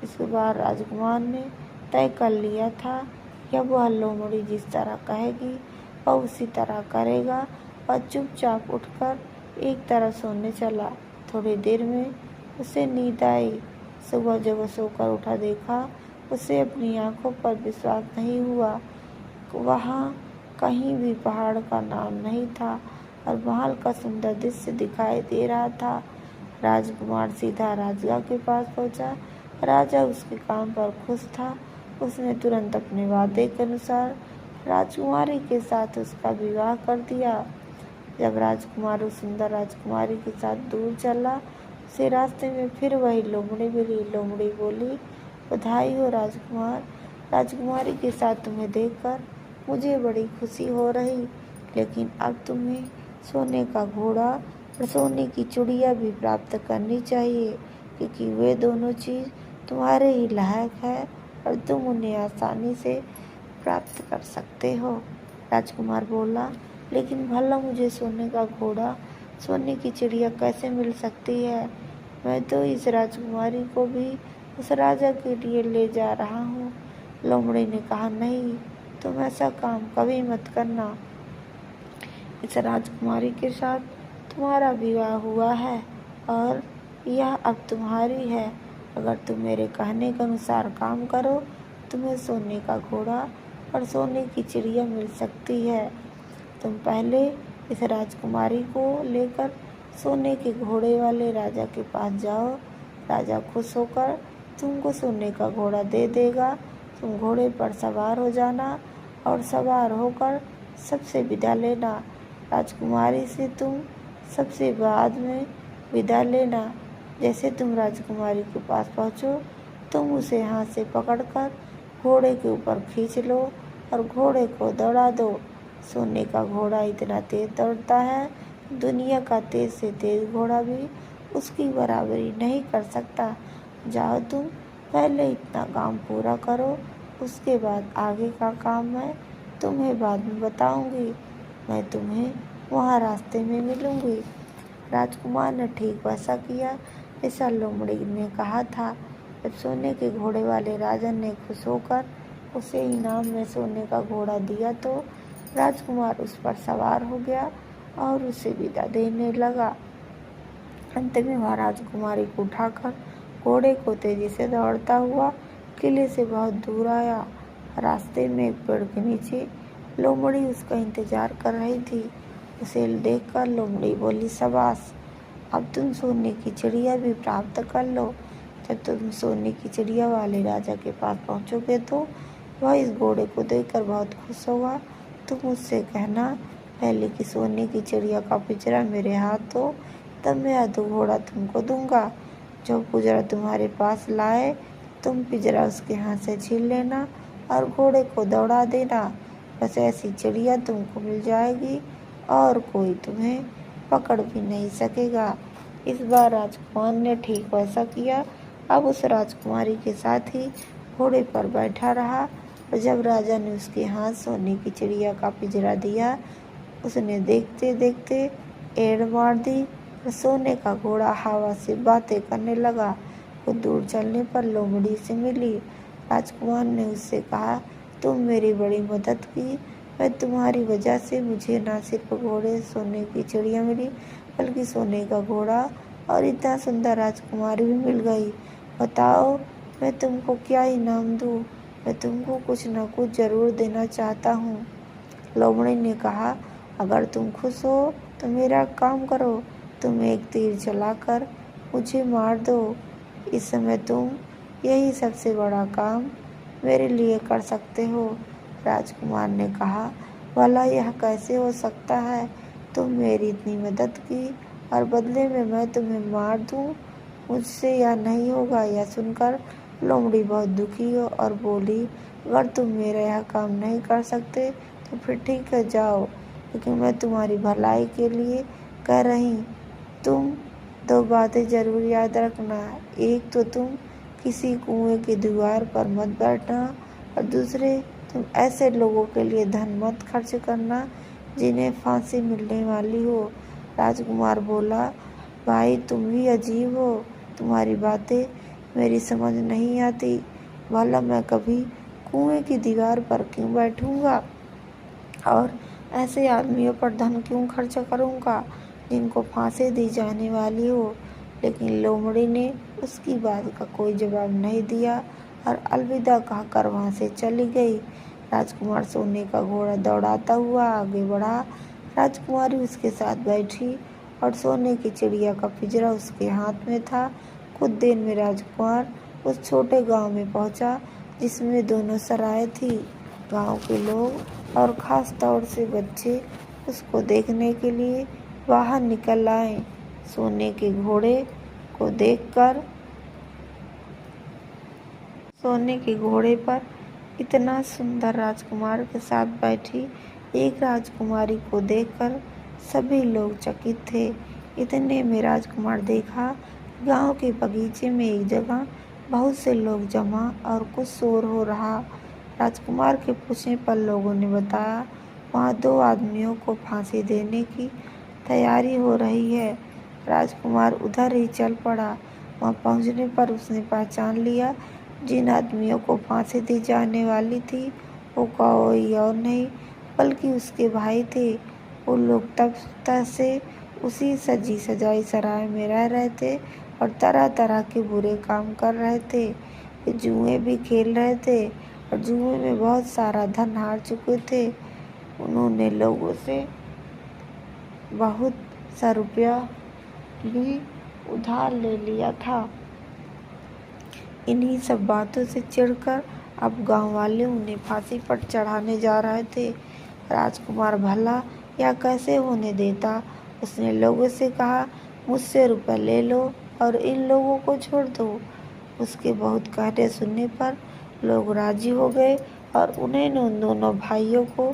इस बार राजकुमार ने तय कर लिया था कि वह लोमड़ी जिस तरह कहेगी वह उसी तरह करेगा और चुपचाप उठकर एक तरफ सोने चला। थोड़ी देर में उसे नींद आई। सुबह जब वह सोकर उठा देखा उसे अपनी आंखों पर विश्वास नहीं हुआ। वहाँ कहीं भी पहाड़ का नाम नहीं था और महल का सुंदर दृश्य दिखाई दे रहा था। राजकुमार सीधा राजगा के पास पहुंचा। राजा उसके काम पर खुश था। उसने तुरंत अपने वादे के अनुसार राजकुमारी के साथ उसका विवाह कर दिया। जब राजकुमार उस सुंदर राजकुमारी के साथ दूर चला उसे रास्ते में फिर वही लोमड़ी मिली। लोमड़ी बोली, बधाई हो राजकुमार, राजकुमारी के साथ तुम्हें देखकर मुझे बड़ी खुशी हो रही, लेकिन अब तुम्हें सोने का घोड़ा और सोने की चिड़िया भी प्राप्त करनी चाहिए, क्योंकि वे दोनों चीज़ तुम्हारे ही लायक है और तुम उन्हें आसानी से प्राप्त कर सकते हो। राजकुमार बोला, लेकिन भला मुझे सोने का घोड़ा, सोने की चिड़िया कैसे मिल सकती है? मैं तो इस राजकुमारी को भी उस राजा के लिए ले जा रहा हूँ। लोमड़ी ने कहा, नहीं, तुम ऐसा काम कभी मत करना। इस राजकुमारी के साथ तुम्हारा विवाह हुआ है और यह अब तुम्हारी है। अगर तुम मेरे कहने के अनुसार काम करो तुम्हें सोने का घोड़ा और सोने की चिड़िया मिल सकती है। तुम पहले इस राजकुमारी को लेकर सोने के घोड़े वाले राजा के पास जाओ। राजा खुश होकर तुमको सोने का घोड़ा दे देगा। तुम घोड़े पर सवार हो जाना और सवार होकर सबसे विदा लेना। राजकुमारी से तुम सबसे बाद में विदा लेना। जैसे तुम राजकुमारी के पास पहुँचो तुम उसे हाथ से पकड़कर घोड़े के ऊपर खींच लो और घोड़े को दौड़ा दो। सोने का घोड़ा इतना तेज दौड़ता है, दुनिया का तेज से तेज घोड़ा भी उसकी बराबरी नहीं कर सकता। जाओ तुम पहले इतना काम पूरा करो, उसके बाद आगे का काम मैं तुम्हें बाद में बताऊंगी। मैं तुम्हें वहाँ रास्ते में मिलूंगी। राजकुमार ने ठीक वैसा किया जैसा लोमड़ी ने कहा था। जब सोने के घोड़े वाले राजा ने खुश होकर उसे इनाम में सोने का घोड़ा दिया तो राजकुमार उस पर सवार हो गया और उसे विदा देने लगा। अंत में वह राजकुमारी को उठाकर घोड़े को तेजी से दौड़ता हुआ किले से बहुत दूर आया। रास्ते में एक पेड़ के नीचे लोमड़ी उसका इंतजार कर रही थी। उसे देखकर लोमड़ी बोली, शाबाश, अब तुम सोने की चिड़िया भी प्राप्त कर लो। जब तुम सोने की चिड़िया वाले राजा के पास पहुंचोगे तो वह इस घोड़े को देखकर बहुत खुश होगा। तुम उससे कहना पहले कि सोने की चिड़िया का पिंजरा मेरे हाथ दो, तब मैं यह घोड़ा तुमको दूंगा। जो पिंजरा तुम्हारे पास लाए तुम पिंजरा उसके हाथ से छीन लेना और घोड़े को दौड़ा देना। बस ऐसी चिड़िया तुमको मिल जाएगी और कोई तुम्हें पकड़ भी नहीं सकेगा। इस बार राजकुमार ने ठीक वैसा किया। अब उस राजकुमारी के साथ ही घोड़े पर बैठा रहा और जब राजा ने उसके हाथ सोने की चिड़िया का पिंजरा दिया उसने देखते देखते एड़ मार दी और सोने का घोड़ा हवा से बातें करने लगा। कुछ दूर चलने पर लोमड़ी से मिली। राजकुमार ने उससे कहा, तुम मेरी बड़ी मदद की। मैं तुम्हारी वजह से मुझे न सिर्फ घोड़े सोने की चिड़िया मिली बल्कि सोने का घोड़ा और इतना सुंदर राजकुमारी भी मिल गई। बताओ मैं तुमको क्या इनाम दूँ? मैं तुमको कुछ न कुछ जरूर देना चाहता हूँ। लोमड़ी ने कहा, अगर तुम खुश हो तो मेरा काम करो। तुम एक तीर चलाकर मुझे मार दो। इस समय तुम यही सबसे बड़ा काम मेरे लिए कर सकते हो। राजकुमार ने कहा, भला यह कैसे हो सकता है? तुम मेरी इतनी मदद की और बदले में मैं तुम्हें मार दूं? मुझसे यह नहीं होगा। यह सुनकर लोमड़ी बहुत दुखी हो और बोली, अगर तुम मेरा यह काम नहीं कर सकते तो फिर ठीक है, जाओ, क्योंकि मैं तुम्हारी भलाई के लिए कह रही। तुम दो बातें जरूर याद रखना। एक तो तुम किसी कुएं की दीवार पर मत बैठना और दूसरे तुम ऐसे लोगों के लिए धन मत खर्च करना जिन्हें फांसी मिलने वाली हो। राजकुमार बोला, भाई तुम भी अजीब हो। तुम्हारी बातें मेरी समझ नहीं आती, भला मैं कभी कुएं की दीवार पर क्यों बैठूंगा और ऐसे आदमियों पर धन क्यों खर्च करूंगा जिनको फांसी दी जाने वाली हो। लेकिन लोमड़ी ने उसकी बात का कोई जवाब नहीं दिया और अलविदा कहकर वहां से चली गई। राजकुमार सोने का घोड़ा दौड़ाता हुआ आगे बढ़ा। राजकुमारी उसके साथ बैठी और सोने की चिड़िया का पिंजरा उसके हाथ में था। कुछ देर में राजकुमार उस छोटे गांव में पहुंचा जिसमें दोनों सराय थी। गांव के लोग और खास तौर से बच्चे उसको देखने के लिए बाहर निकल आए। सोने के घोड़े को देखकर सोने के घोड़े पर इतना सुंदर राजकुमार के साथ बैठी एक राजकुमारी को देखकर सभी लोग चकित थे। इतने में राजकुमार देखा गांव के बगीचे में एक जगह बहुत से लोग जमा और कुछ शोर हो रहा। राजकुमार के पूछने पर लोगों ने बताया वहाँ 2 आदमियों को फांसी देने की तैयारी हो रही है। राजकुमार उधर ही चल पड़ा। वहाँ पहुँचने पर उसने पहचान लिया जिन आदमियों को फांसी दी जाने वाली थी वो कोई और नहीं बल्कि उसके भाई थे। वो लोग तब तक से उसी सजी सजाई सराय में रह रहे थे और तरह तरह के बुरे काम कर रहे थे। वे जुए भी खेल रहे थे और जुए में बहुत सारा धन हार चुके थे। उन्होंने लोगों से बहुत सा रुपया भी उधार ले लिया था। इन्हीं सब बातों से चिढ़कर अब गांव वाले उन्हें फांसी पर चढ़ाने जा रहे थे। राजकुमार भला यह कैसे होने देता। उसने लोगों से कहा मुझसे रुपए ले लो और इन लोगों को छोड़ दो। उसके बहुत कहने सुनने पर लोग राजी हो गए और उन्होंने उन दोनों भाइयों को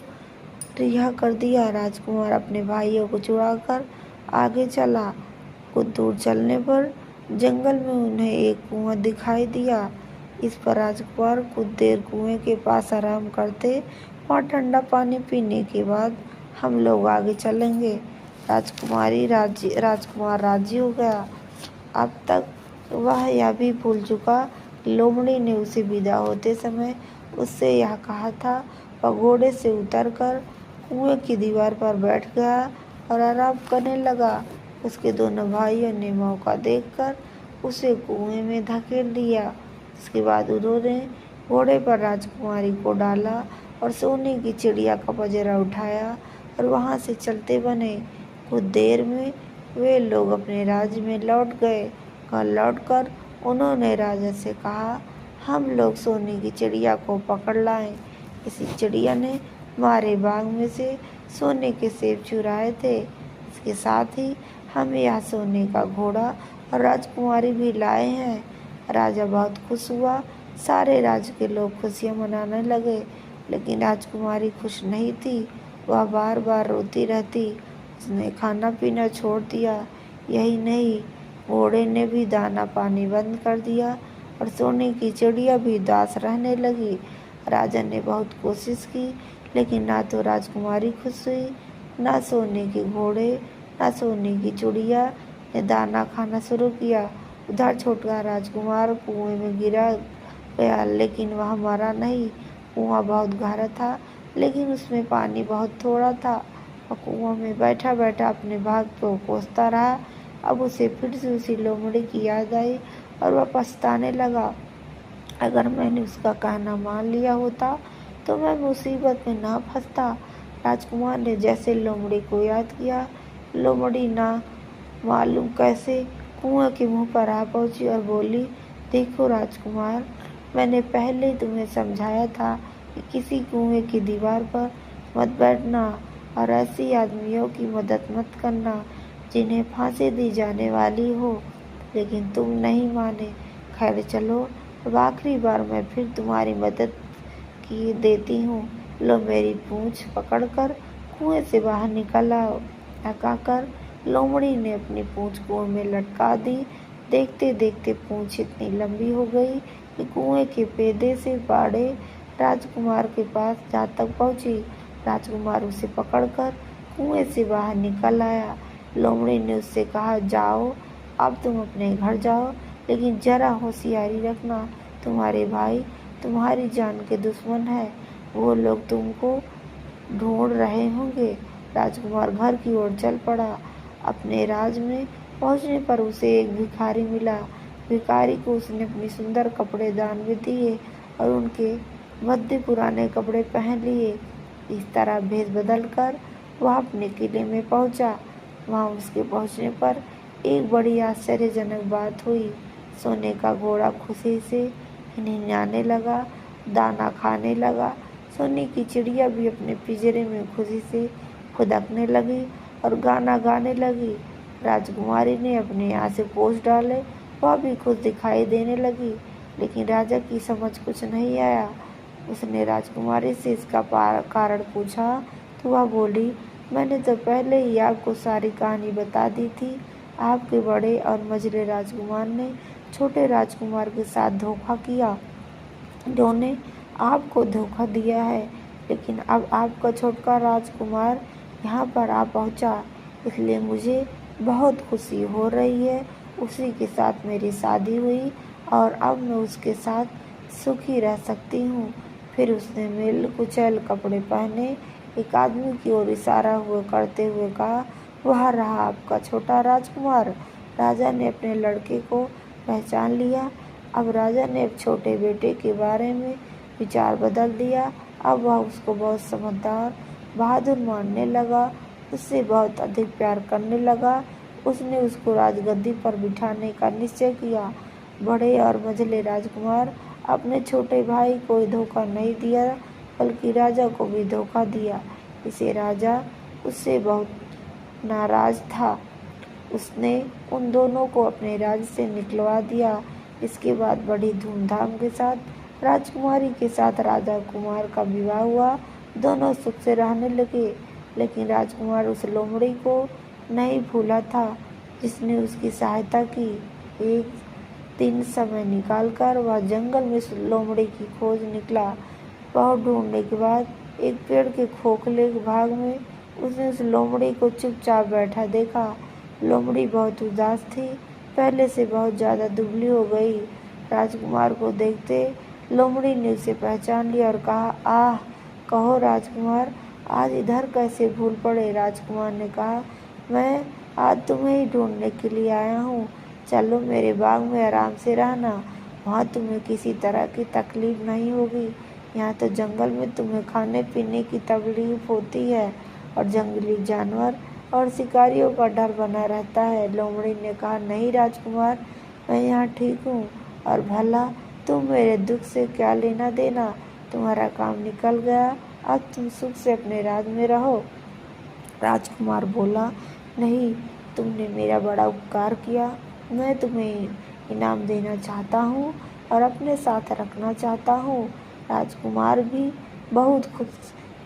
रिहा कर दिया। राजकुमार अपने भाइयों को छुड़ाकर आगे चला। कुछ दूर चलने पर जंगल में उन्हें एक कुआं दिखाई दिया। इस पर राजकुमार कुछ देर कुएं के पास आराम करते। वहाँ ठंडा पानी पीने के बाद हम लोग आगे चलेंगे। राजकुमार राजी हो गया। अब तक वह यह भी भूल चुका लोमड़ी ने उसे विदा होते समय उससे यह कहा था। वह घोड़े से उतरकर कुएं की दीवार पर बैठ गया और आराम करने लगा। उसके दोनों भाइयों ने मौका देखकर उसे कुएं में धकेल दिया। उसके बाद उन्होंने घोड़े पर राजकुमारी को डाला और सोने की चिड़िया का पिंजरा उठाया और वहां से चलते बने। कुछ देर में वे लोग अपने राज्य में लौट गए। घर लौटकर उन्होंने राजा से कहा हम लोग सोने की चिड़िया को पकड़ लाएं। किसी चिड़िया ने हमारे बाग में से सोने के सेब चुराए थे। इसके साथ ही हम यह सोने का घोड़ा और राजकुमारी भी लाए हैं। राजा बहुत खुश हुआ। सारे राज्य के लोग खुशियां मनाने लगे लेकिन राजकुमारी खुश नहीं थी। वह बार बार रोती रहती। उसने खाना पीना छोड़ दिया। यही नहीं घोड़े ने भी दाना पानी बंद कर दिया और सोने की चिड़िया भी उदास रहने लगी। राजा ने बहुत कोशिश की लेकिन ना तो राजकुमारी खुश हुई ना सोने के घोड़े ना सोने की चिड़िया ने दाना खाना शुरू किया। उधर छोटा राजकुमार कुएं में गिरा गया लेकिन वह मरा नहीं। कुआं बहुत गहरा था लेकिन उसमें पानी बहुत थोड़ा था। वह कुआं में बैठा बैठा अपने भाग्य को कोसता रहा। अब उसे फिर से उसी लोमड़ी की याद आई और वह पछताने लगा। अगर मैंने उसका कहना मान लिया होता तो मैं मुसीबत में ना फंसता। राजकुमार ने जैसे लोमड़ी को याद किया लोमड़ी ना मालूम कैसे कुएं के मुंह पर आ पहुंची और बोली देखो राजकुमार मैंने पहले ही तुम्हें समझाया था कि किसी कुएं की दीवार पर मत बैठना और ऐसी आदमियों की मदद मत करना जिन्हें फांसी दी जाने वाली हो, लेकिन तुम नहीं माने। खैर चलो अब आखिरी बार मैं फिर तुम्हारी मदद की देती हूँ। लो मेरी पूंछ पकड़कर कुएं से बाहर निकल आओ। कहकर लोमड़ी ने अपनी पूंछ कुएं में लटका दी। देखते देखते पूंछ इतनी लंबी हो गई कि कुएं के पेदे से बाड़े राजकुमार के पास जा तक पहुंची। राजकुमार उसे पकड़कर कुएं से बाहर निकल आया। लोमड़ी ने उससे कहा जाओ अब तुम अपने घर जाओ। लेकिन जरा होशियारी रखना, तुम्हारे भाई तुम्हारी जान के दुश्मन है, वो लोग तुमको ढूंढ रहे होंगे। राजकुमार घर की ओर चल पड़ा। अपने राज में पहुंचने पर उसे एक भिखारी मिला। भिखारी को उसने अपने सुंदर कपड़े दान में दिए और उनके भद्दे पुराने कपड़े पहन लिए। इस तरह भेष बदल कर वह अपने किले में पहुंचा। वहां उसके पहुंचने पर एक बड़ी आश्चर्यजनक बात हुई। सोने का घोड़ा खुशी से हिनहिनाने लगा, दाना खाने लगा। सोने की चिड़िया भी अपने पिंजरे में खुशी से खुदकने लगी और गाना गाने लगी। राजकुमारी ने अपने आँखें पोंछ डाले, वह भी खुश दिखाई देने लगी। लेकिन राजा की समझ कुछ नहीं आया। उसने राजकुमारी से इसका कारण पूछा तो वह बोली, मैंने तो पहले ही आपको सारी कहानी बता दी थी। आपके बड़े और मंझले राजकुमार ने छोटे राजकुमार के साथ धोखा किया, जिन्होंने आपको धोखा दिया है। लेकिन अब आपका छोटा राजकुमार यहाँ पर आ पहुँचा, इसलिए मुझे बहुत खुशी हो रही है। उसी के साथ मेरी शादी हुई और अब मैं उसके साथ सुखी रह सकती हूँ। फिर उसने मेल कुचैल कपड़े पहने एक आदमी की ओर इशारा करते हुए कहा, वह रहा आपका छोटा राजकुमार। राजा ने अपने लड़के को पहचान लिया। अब राजा ने छोटे बेटे के बारे में विचार बदल दिया। अब वह उसको बहुत समझदार, बहादुर मानने लगा, उससे बहुत अधिक प्यार करने लगा। उसने उसको राजगद्दी पर बिठाने का निश्चय किया। बड़े और मंझले राजकुमार अपने छोटे भाई को धोखा नहीं दिया, बल्कि राजा को भी धोखा दिया। इसे राजा उससे बहुत नाराज था। उसने उन दोनों को अपने राज्य से निकलवा दिया। इसके बाद बड़ी धूमधाम के साथ राजकुमारी के साथ राजा कुमार का विवाह हुआ। दोनों सुख से रहने लगे। लेकिन राजकुमार उस लोमड़ी को नहीं भूला था जिसने उसकी सहायता की। एक दिन समय निकालकर वह जंगल में उस लोमड़ी की खोज निकला। बहुत ढूंढने के बाद एक पेड़ के खोखले भाग में उसने उस लोमड़ी को चुपचाप बैठा देखा। लोमड़ी बहुत उदास थी, पहले से बहुत ज़्यादा दुबली हो गई। राजकुमार को देखते लोमड़ी ने उसे पहचान लिया और कहा, आह, कहो राजकुमार, आज इधर कैसे भूल पड़े। राजकुमार ने कहा, मैं आज तुम्हें ही ढूंढने के लिए आया हूँ। चलो मेरे बाग में आराम से रहना, वहाँ तुम्हें किसी तरह की तकलीफ नहीं होगी। यहाँ तो जंगल में तुम्हें खाने पीने की तकलीफ होती है और जंगली जानवर और शिकारियों का डर बना रहता है। लोमड़ी ने कहा, नहीं राजकुमार, मैं यहाँ ठीक हूँ और भला तुम मेरे दुख से क्या लेना देना। तुम्हारा काम निकल गया, अब तुम सुख से अपने राज में रहो। राजकुमार बोला, नहीं, तुमने मेरा बड़ा उपकार किया। मैं तुम्हें इनाम देना चाहता हूँ और अपने साथ रखना चाहता हूँ। राजकुमार भी बहुत खुश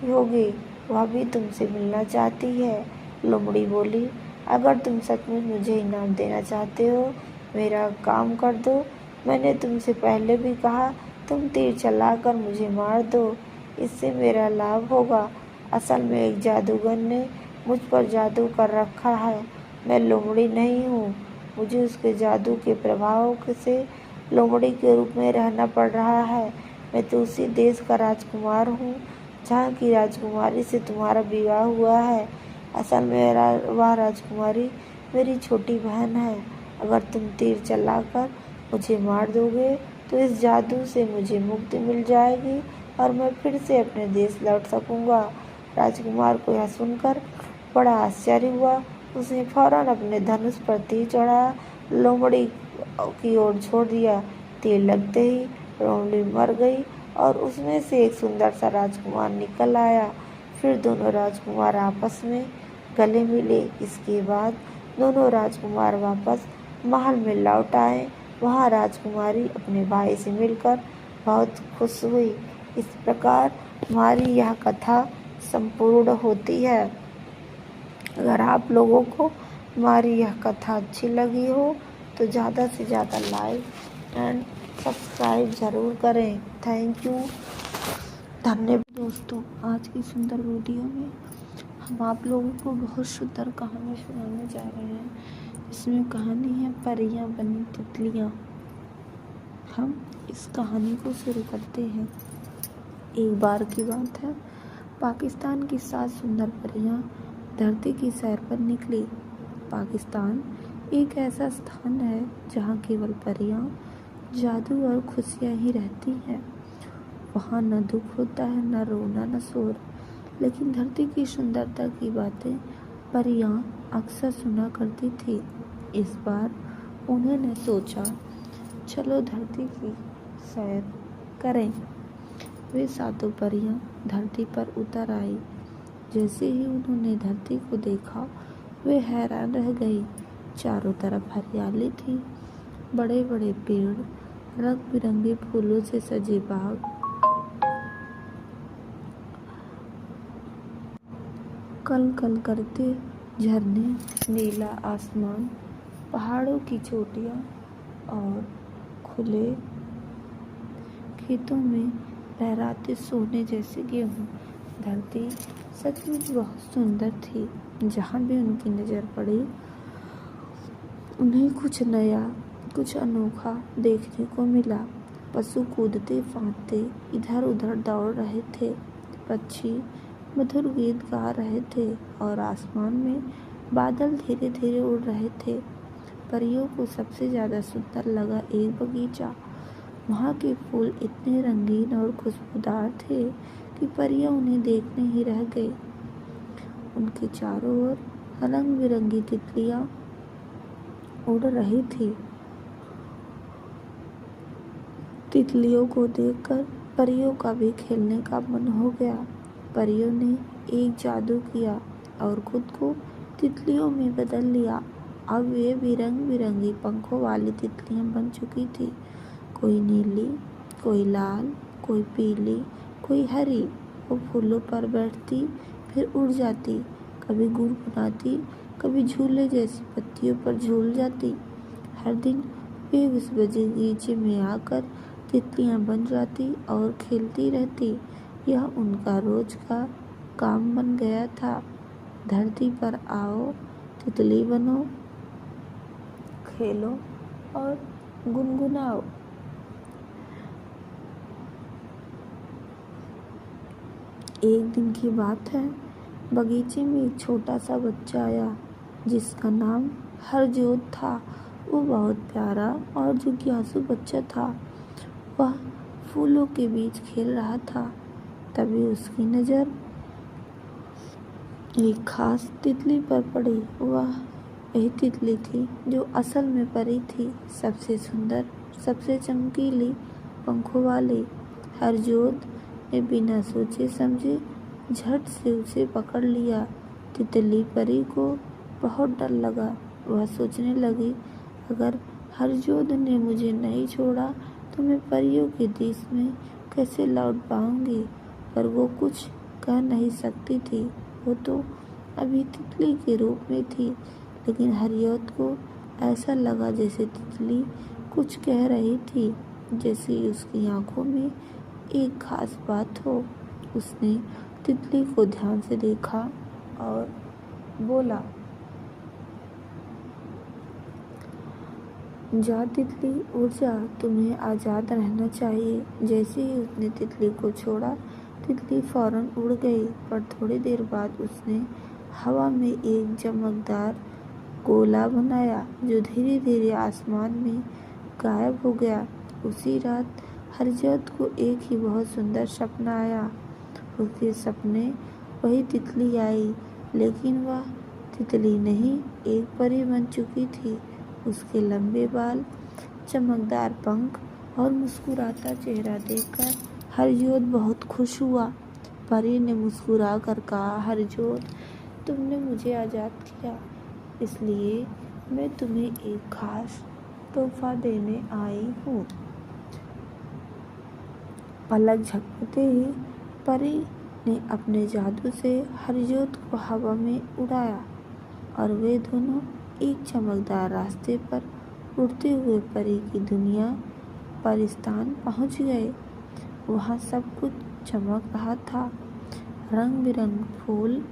होगी, वह भी तुमसे मिलना चाहती है। लोमड़ी बोली, अगर तुम सचमुच मुझे इनाम देना चाहते हो, मेरा काम कर दो। मैंने तुमसे पहले भी कहा, तुम तीर चलाकर मुझे मार दो, इससे मेरा लाभ होगा। असल में एक जादूगर ने मुझ पर जादू कर रखा है। मैं लोमड़ी नहीं हूँ, मुझे उसके जादू के प्रभाव से लोमड़ी के रूप में रहना पड़ रहा है। मैं तो उसी देश का राजकुमार हूँ जहाँ की राजकुमारी से तुम्हारा विवाह हुआ है। असल में वह राजकुमारी मेरी छोटी बहन है। अगर तुम तीर चलाकर मुझे मार दोगे तो इस जादू से मुझे मुक्ति मिल जाएगी और मैं फिर से अपने देश लौट सकूंगा। राजकुमार को यह सुनकर बड़ा आश्चर्य हुआ। उसने फौरन अपने धनुष पर तीर चढ़ाया, लोमड़ी की ओर छोड़ दिया। तीर लगते ही लोमड़ी मर गई और उसमें से एक सुंदर सा राजकुमार निकल आया। फिर दोनों राजकुमार आपस में गले मिले। इसके बाद दोनों राजकुमार वापस महल में लौट आए। वहाँ राजकुमारी अपने भाई से मिलकर बहुत खुश हुई। इस प्रकार हमारी यह कथा संपूर्ण होती है। अगर आप लोगों को हमारी यह कथा अच्छी लगी हो तो ज़्यादा से ज़्यादा लाइक एंड सब्सक्राइब ज़रूर करें। थैंक यू, धन्यवाद। दोस्तों, आज की सुंदर वीडियो में हम आप लोगों को बहुत सुंदर कहानी सुनाने जा रहे हैं। इसमें कहानी है परियां बनी तितलियां। हम इस कहानी को शुरू करते हैं। एक बार की बात है, पाकिस्तान की 7 सुंदर परियां धरती की सैर पर निकली। पाकिस्तान एक ऐसा स्थान है जहाँ केवल परियां, जादू और खुशियाँ ही रहती हैं। वहाँ न दुख होता है, न रोना, न शोर, लेकिन धरती की सुंदरता की बातें परियां अक्सर सुना करती थी। इस बार उन्होंने सोचा, चलो धरती की सैर करें। वे 7 परियां धरती पर उतर आई। जैसे ही उन्होंने धरती को देखा, वे हैरान रह गई। चारों तरफ हरियाली थी, बड़े बड़े पेड़, रंग बिरंगे फूलों से सजे बाग, कल कल करते झरने, नीला आसमान, पहाड़ों की चोटियाँ और खुले खेतों में लहराते सोने जैसे गेहूँ। धरती सचमुच बहुत सुंदर थी। जहाँ भी उनकी नज़र पड़ी, उन्हें कुछ नया, कुछ अनोखा देखने को मिला। पशु कूदते फांदते इधर उधर दौड़ रहे थे, पक्षी मधुर गीत गा रहे थे और आसमान में बादल धीरे धीरे उड़ रहे थे। परियों को सबसे ज़्यादा सुंदर लगा एक बगीचा। वहाँ के फूल इतने रंगीन और खुशबूदार थे कि परियां उन्हें देखने ही रह गई। उनके चारों ओर रंग बिरंगी तितलियां उड़ रही थी। तितलियों को देखकर परियों का भी खेलने का मन हो गया। परियों ने एक जादू किया और खुद को तितलियों में बदल लिया। अब वे भी रंग बिरंगी पंखों वाली तितलियां बन चुकी थी। कोई नीली, कोई लाल, कोई पीली, कोई हरी। वो फूलों पर बैठती, फिर उड़ जाती, कभी गुनगुनाती, कभी झूले जैसी पत्तियों पर झूल जाती। हर दिन वे उस बगीचे में आकर तितलियां बन जाती और खेलती रहती। यह उनका रोज का काम बन गया था। धरती पर आओ, तितली बनो, खेलो और गुनगुनाओ। एक दिन की बात है, बगीचे में एक छोटा सा बच्चा आया जिसका नाम हरजोत था। वो बहुत प्यारा और जिज्ञासु बच्चा था। वह फूलों के बीच खेल रहा था। तभी उसकी नज़र एक खास तितली पर पड़ी। वह वही तितली थी जो असल में परी थी, सबसे सुंदर, सबसे चमकीली पंखों वाली। हरजोत ने बिना सोचे समझे झट से उसे पकड़ लिया। तितली परी को बहुत डर लगा। वह सोचने लगी, अगर हरजोत ने मुझे नहीं छोड़ा तो मैं परियों के देश में कैसे लौट पाऊंगी। पर वो कुछ कह नहीं सकती थी। वो तो अभी तितली के रूप में थी, लेकिन हरजोत को ऐसा लगा जैसे तितली कुछ कह रही थी, जैसे उसकी आंखों में एक खास बात हो। उसने तितली को ध्यान से देखा और बोला, जा तितली, उड़ जा, तुम्हें आज़ाद रहना चाहिए। जैसे ही उसने तितली को छोड़ा, तितली फौरन उड़ गई। पर थोड़ी देर बाद उसने हवा में एक चमकदार गोला बनाया जो धीरे धीरे आसमान में गायब हो गया। उसी रात हरजोत को एक ही बहुत सुंदर सपना आया। उसके सपने वही तितली आई, लेकिन वह तितली नहीं, एक परी बन चुकी थी। उसके लंबे बाल, चमकदार पंख और मुस्कुराता चेहरा देखकर हरजोत बहुत खुश हुआ। परी ने मुस्कुराकर कहा, हरजोत, तुमने मुझे आज़ाद किया, इसलिए मैं तुम्हें एक खास तोहफा देने आई हूँ। पलक झपकते ही परी ने अपने जादू से हरजोत को हवा में उड़ाया और वे दोनों एक चमकदार रास्ते पर उड़ते हुए परी की दुनिया परिस्तान पहुंच गए। वहाँ सब कुछ चमक रहा था, रंग बिरंग फूल,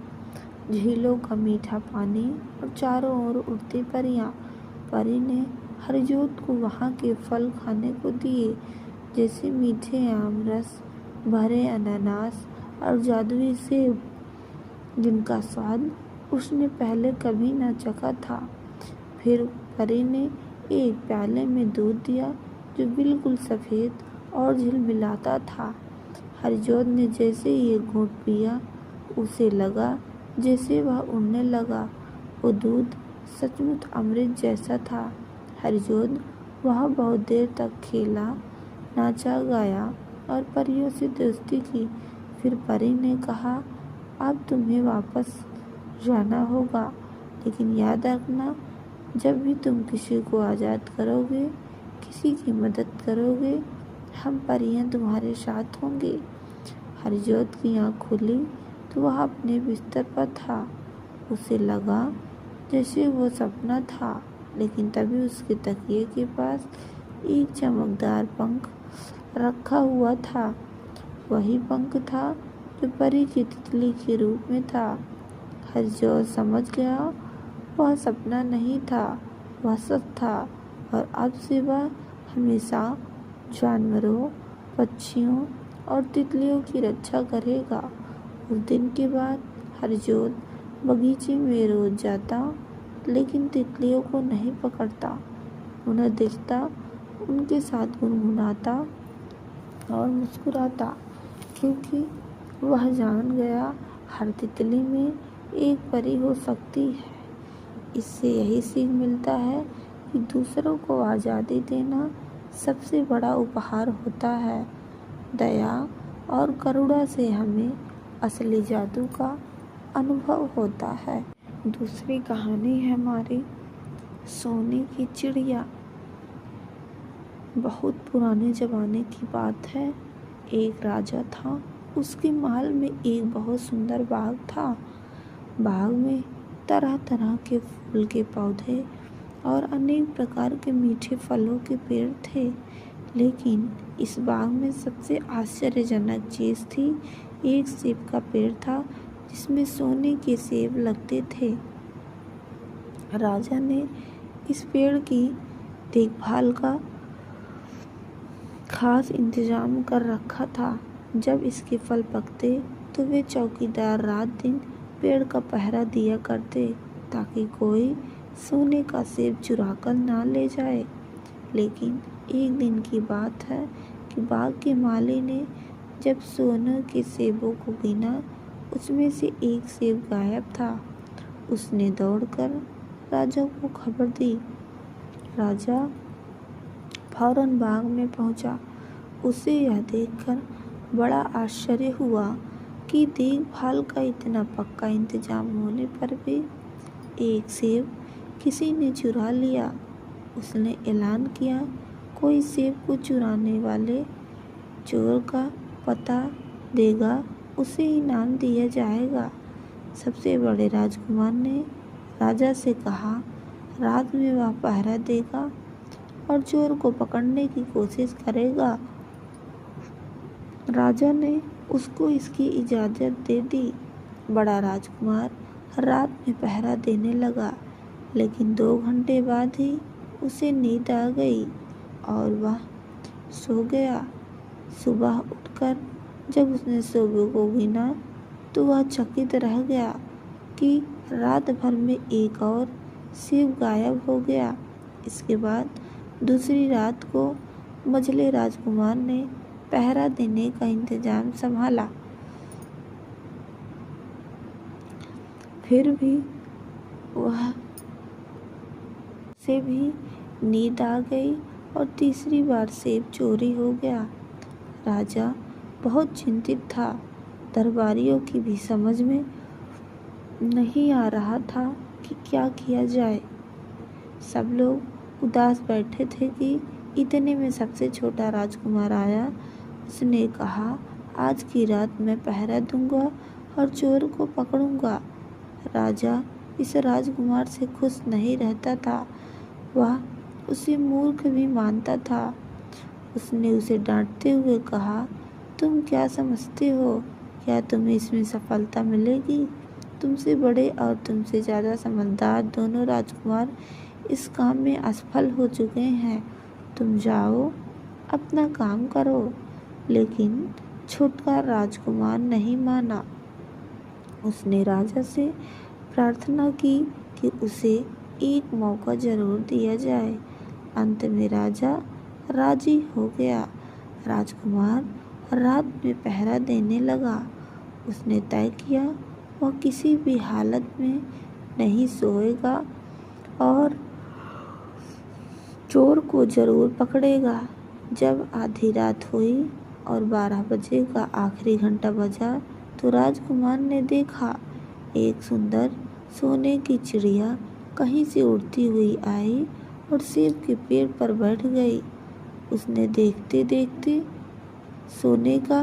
झीलों का मीठा पानी और चारों ओर उड़ती परियां। परी ने हरजोत को वहाँ के फल खाने को दिए, जैसे मीठे आम रस भरे अनानास और जादुई सेब, जिनका स्वाद उसने पहले कभी न चखा था। फिर परी ने एक प्याले में दूध दिया जो बिल्कुल सफ़ेद और झिलमिलाता था। हरजोत ने जैसे ये घूंट पिया, उसे लगा जैसे वह उड़ने लगा। वो दूध सचमुच अमृत जैसा था। हरजोत वह बहुत देर तक खेला, नाचा गाया और परियों से दोस्ती की। फिर परी ने कहा, अब तुम्हें वापस जाना होगा, लेकिन याद रखना, जब भी तुम किसी को आज़ाद करोगे, किसी की मदद करोगे, हम परियां तुम्हारे साथ होंगे। हरजोत की आँख खुली तो वह अपने बिस्तर पर था। उसे लगा जैसे वो सपना था, लेकिन तभी उसके तकिए के पास एक चमकदार पंख रखा हुआ था। वही पंख था जो परी की तितली के रूप में था। हरजोत समझ गया वह सपना नहीं था, वह सच था, और अब से वह हमेशा जानवरों, पक्षियों और तितलियों की रक्षा करेगा। उस दिन के बाद हरजोत बगीचे में रोज जाता, लेकिन तितलियों को नहीं पकड़ता। उन्हें देखता, उनके साथ गुनगुनाता और मुस्कुराता, क्योंकि वह जान गया हर तितली में एक परी हो सकती है। इससे यही सीख मिलता है कि दूसरों को आज़ादी देना सबसे बड़ा उपहार होता है। दया और करुणा से हमें असली जादू का अनुभव होता है। दूसरी कहानी है हमारी सोने की चिड़िया। बहुत पुराने ज़माने की बात है। एक राजा था, उसके महल में एक बहुत सुंदर बाग था। बाग में तरह तरह के फूल के पौधे और अनेक प्रकार के मीठे फलों के पेड़ थे। लेकिन इस बाग में सबसे आश्चर्यजनक चीज़ थी, एक सेब का पेड़ था जिसमें सोने के सेब लगते थे। राजा ने इस पेड़ की देखभाल का खास इंतजाम कर रखा था। जब इसके फल पकते तो वे चौकीदार रात दिन पेड़ का पहरा दिया करते, ताकि कोई सोने का सेब चुराकर ना ले जाए। लेकिन एक दिन की बात है कि बाग के माली ने जब सोने के सेबों को गिना, उसमें से एक सेब गायब था। उसने दौड़कर राजा को खबर दी। राजा फौरन बाग में पहुंचा। उसे यह देखकर बड़ा आश्चर्य हुआ कि देखभाल का इतना पक्का इंतजाम होने पर भी एक सेब किसी ने चुरा लिया। उसने ऐलान किया, कोई सेब को चुराने वाले चोर का पता देगा, उसे इनाम दिया जाएगा। सबसे बड़े राजकुमार ने राजा से कहा, रात में वह पहरा देगा और चोर को पकड़ने की कोशिश करेगा। राजा ने उसको इसकी इजाज़त दे दी। बड़ा राजकुमार रात में पहरा देने लगा, लेकिन 2 घंटे बाद ही उसे नींद आ गई और वह सो गया। सुबह उठकर जब उसने सेबों को गिना तो वह चकित रह गया कि रात भर में एक और सेब गायब हो गया। इसके बाद दूसरी रात को मझले राजकुमार ने पहरा देने का इंतजाम संभाला। फिर भी वह से भी नींद आ गई और तीसरी बार सेब चोरी हो गया। राजा बहुत चिंतित था। दरबारियों की भी समझ में नहीं आ रहा था कि क्या किया जाए। सब लोग उदास बैठे थे कि इतने में सबसे छोटा राजकुमार आया। उसने कहा, आज की रात मैं पहरा दूंगा और चोर को पकड़ूंगा। राजा इस राजकुमार से खुश नहीं रहता था। वह उसे मूर्ख भी मानता था। उसने उसे डांटते हुए कहा, तुम क्या समझते हो, क्या तुम्हें इसमें सफलता मिलेगी? तुमसे बड़े और तुमसे ज़्यादा समझदार दोनों राजकुमार इस काम में असफल हो चुके हैं। तुम जाओ, अपना काम करो। लेकिन छोटा राजकुमार नहीं माना। उसने राजा से प्रार्थना की कि उसे एक मौका जरूर दिया जाए। अंत में राजा राजी हो गया। राजकुमार रात में पहरा देने लगा। उसने तय किया वह किसी भी हालत में नहीं सोएगा और चोर को जरूर पकड़ेगा। जब आधी रात हुई और 12 बजे का आखिरी घंटा बजा तो राजकुमार ने देखा एक सुंदर सोने की चिड़िया कहीं से उड़ती हुई आई और सेब के पेड़ पर बैठ गई। उसने देखते देखते सोने का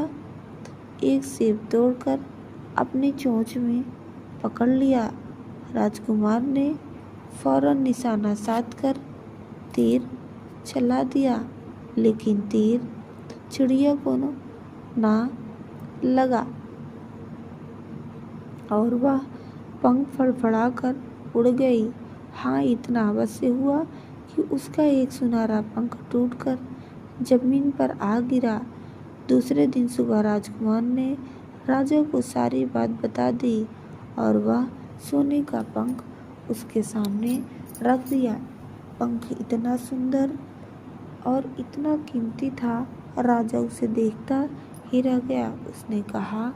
एक सेब तोड़कर अपनी चोंच में पकड़ लिया। राजकुमार ने फौरन निशाना साध कर तीर चला दिया, लेकिन तीर चिड़िया को ना लगा और वह पंख फड़फड़ाकर उड़ गई। हाँ, इतना अवश्य हुआ कि उसका एक सुनहरा पंख टूटकर जमीन पर आ गिरा। दूसरे दिन सुबह राजकुमार ने राजा को सारी बात बता दी और वह सोने का पंख उसके सामने रख दिया। पंख इतना सुंदर और इतना कीमती था, राजा उसे देखता ही रह गया। उसने कहा,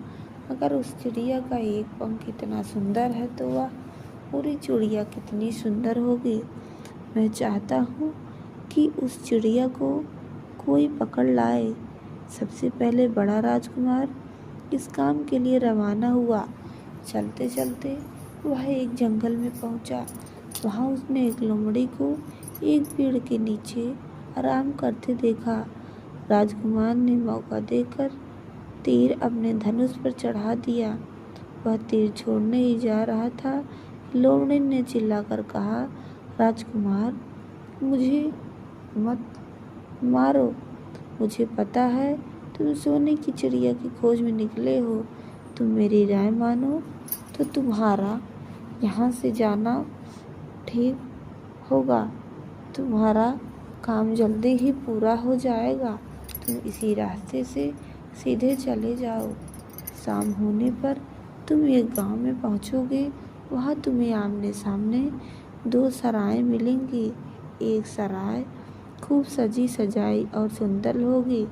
अगर उस चिड़िया का एक पंख इतना सुंदर है तो वह पूरी चिड़िया कितनी सुंदर होगी। मैं चाहता हूँ कि उस चिड़िया को कोई पकड़ लाए। सबसे पहले बड़ा राजकुमार इस काम के लिए रवाना हुआ। चलते चलते वह एक जंगल में पहुँचा। वहाँ उसने एक लोमड़ी को एक पेड़ के नीचे आराम करते देखा। राजकुमार ने मौका देकर तीर अपने धनुष पर चढ़ा दिया। वह तीर छोड़ने ही जा रहा था, लोमड़ी ने चिल्लाकर कहा, राजकुमार, मुझे मत मारो। मुझे पता है तुम सोने की चिड़िया की खोज में निकले हो। तुम मेरी राय मानो तो तुम्हारा यहाँ से जाना ठीक होगा। तुम्हारा काम जल्दी ही पूरा हो जाएगा। तुम इसी रास्ते से सीधे चले जाओ। शाम होने पर तुम एक गांव में पहुंचोगे। वहां तुम्हें आमने सामने 2 सराय मिलेंगी। एक सराय खूब सजी सजाई और सुंदर होगी,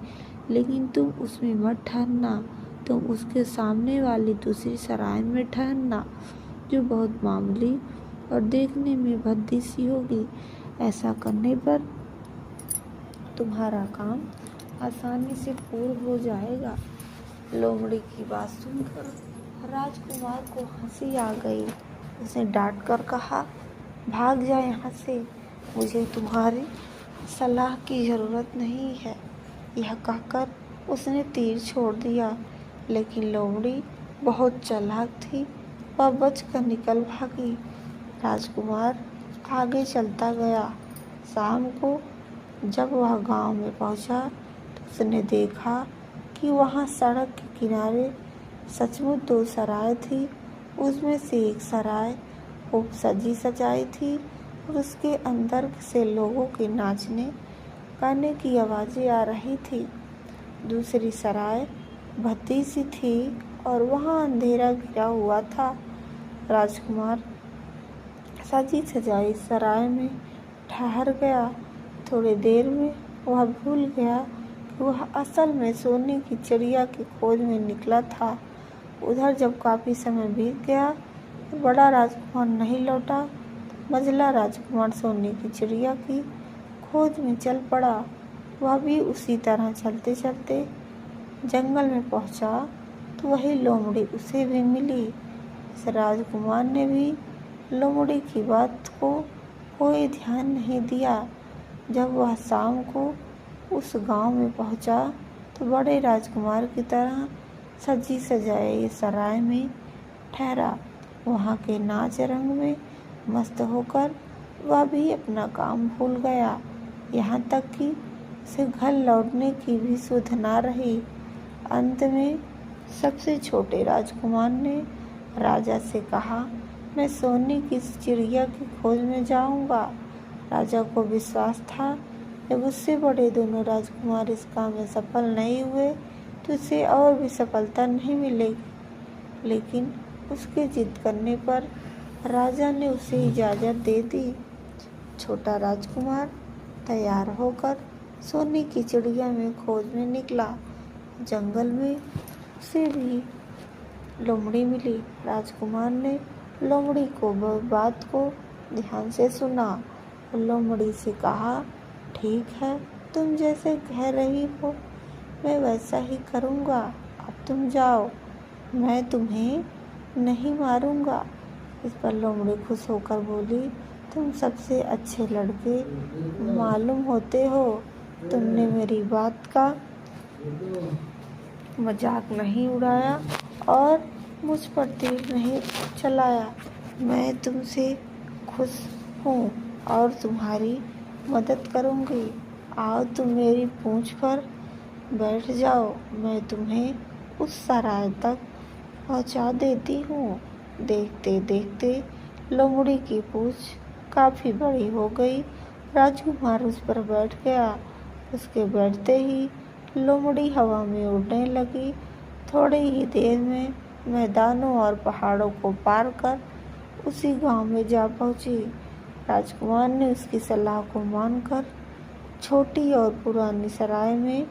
लेकिन तुम उसमें मत ठहरना। तुम उसके सामने वाली दूसरी सराय में ठहरना, जो बहुत मामूली और देखने में भद्दी सी होगी। ऐसा करने पर तुम्हारा काम आसानी से पूर्ण हो जाएगा। लोमड़ी की बात सुनकर राजकुमार को हंसी आ गई। उसने डांट कर कहा, भाग जा यहाँ से, मुझे तुम्हारी सलाह की ज़रूरत नहीं है। यह कहकर उसने तीर छोड़ दिया, लेकिन लोमड़ी बहुत चालाक थी। वह बचकर निकल भागी। राजकुमार आगे चलता गया। शाम को जब वह गांव में पहुंचा तो उसने देखा कि वहां सड़क के किनारे सचमुच 2 सराय थी। उसमें से एक सराय खूब सजी सजाई थी और उसके अंदर से लोगों के नाचने गाने की आवाज़ें आ रही थी। दूसरी सराय भद्दी सी थी और वहाँ अंधेरा घिरा हुआ था। राजकुमार सजी सजाई सराय में ठहर गया। थोड़ी देर में वह भूल गया कि वह असल में सोने की चिड़िया की खोज में निकला था। उधर जब काफ़ी समय बीत गया तो बड़ा राजकुमार नहीं लौटा। मझला राजकुमार सोने की चिड़िया की खोज में चल पड़ा। वह भी उसी तरह चलते चलते जंगल में पहुंचा तो वही लोमड़ी उसे भी मिली। इस राजकुमार ने भी लोमड़ी की बात को कोई ध्यान नहीं दिया। जब वह शाम को उस गांव में पहुंचा तो बड़े राजकुमार की तरह सजी सजाए सराय में ठहरा। वहाँ के नाच रंग में मस्त होकर वह भी अपना काम भूल गया। यहाँ तक कि उसे घर लौटने की भी सुध ना रही। अंत में सबसे छोटे राजकुमार ने राजा से कहा, मैं सोने की चिड़िया की खोज में जाऊंगा। राजा को विश्वास था जब उससे बड़े दोनों राजकुमार इस काम में सफल नहीं हुए तो उसे और भी सफलता नहीं मिलेगी। लेकिन उसके जिद करने पर राजा ने उसे इजाज़त दे दी। छोटा राजकुमार तैयार होकर सोने की चिड़िया में खोज में निकला। जंगल में उसे भी लोमड़ी मिली। राजकुमार ने लोमड़ी को बात को ध्यान से सुना और लोमड़ी से कहा, ठीक है, तुम जैसे कह रही हो मैं वैसा ही करूँगा। अब तुम जाओ, मैं तुम्हें नहीं मारूँगा। इस पर लोमड़ी खुश होकर बोली, तुम सबसे अच्छे लड़के मालूम होते हो। तुमने मेरी बात का मजाक नहीं उड़ाया और मुझ पर तीर नहीं चलाया। मैं तुमसे खुश हूँ और तुम्हारी मदद करूँगी। आओ तुम मेरी पूँछ पर बैठ जाओ, मैं तुम्हें उस सराय तक पहुँचा देती हूँ। देखते देखते लोमड़ी की पूँछ काफ़ी बड़ी हो गई। राजकुमार उस पर बैठ गया। उसके बैठते ही लोमड़ी हवा में उड़ने लगी। थोड़ी ही देर में मैदानों और पहाड़ों को पार कर उसी गांव में जा पहुंची। राजकुमार ने उसकी सलाह को मानकर छोटी और पुरानी सराय में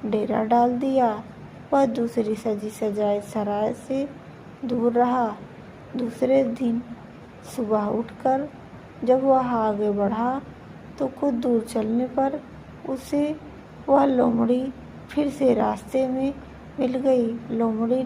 डेरा डाल दिया। वह दूसरी सजी सजाई सराय से दूर रहा। दूसरे दिन सुबह उठकर जब वह आगे बढ़ा तो कुछ दूर चलने पर उसे वह लोमड़ी फिर से रास्ते में मिल गई। लोमड़ी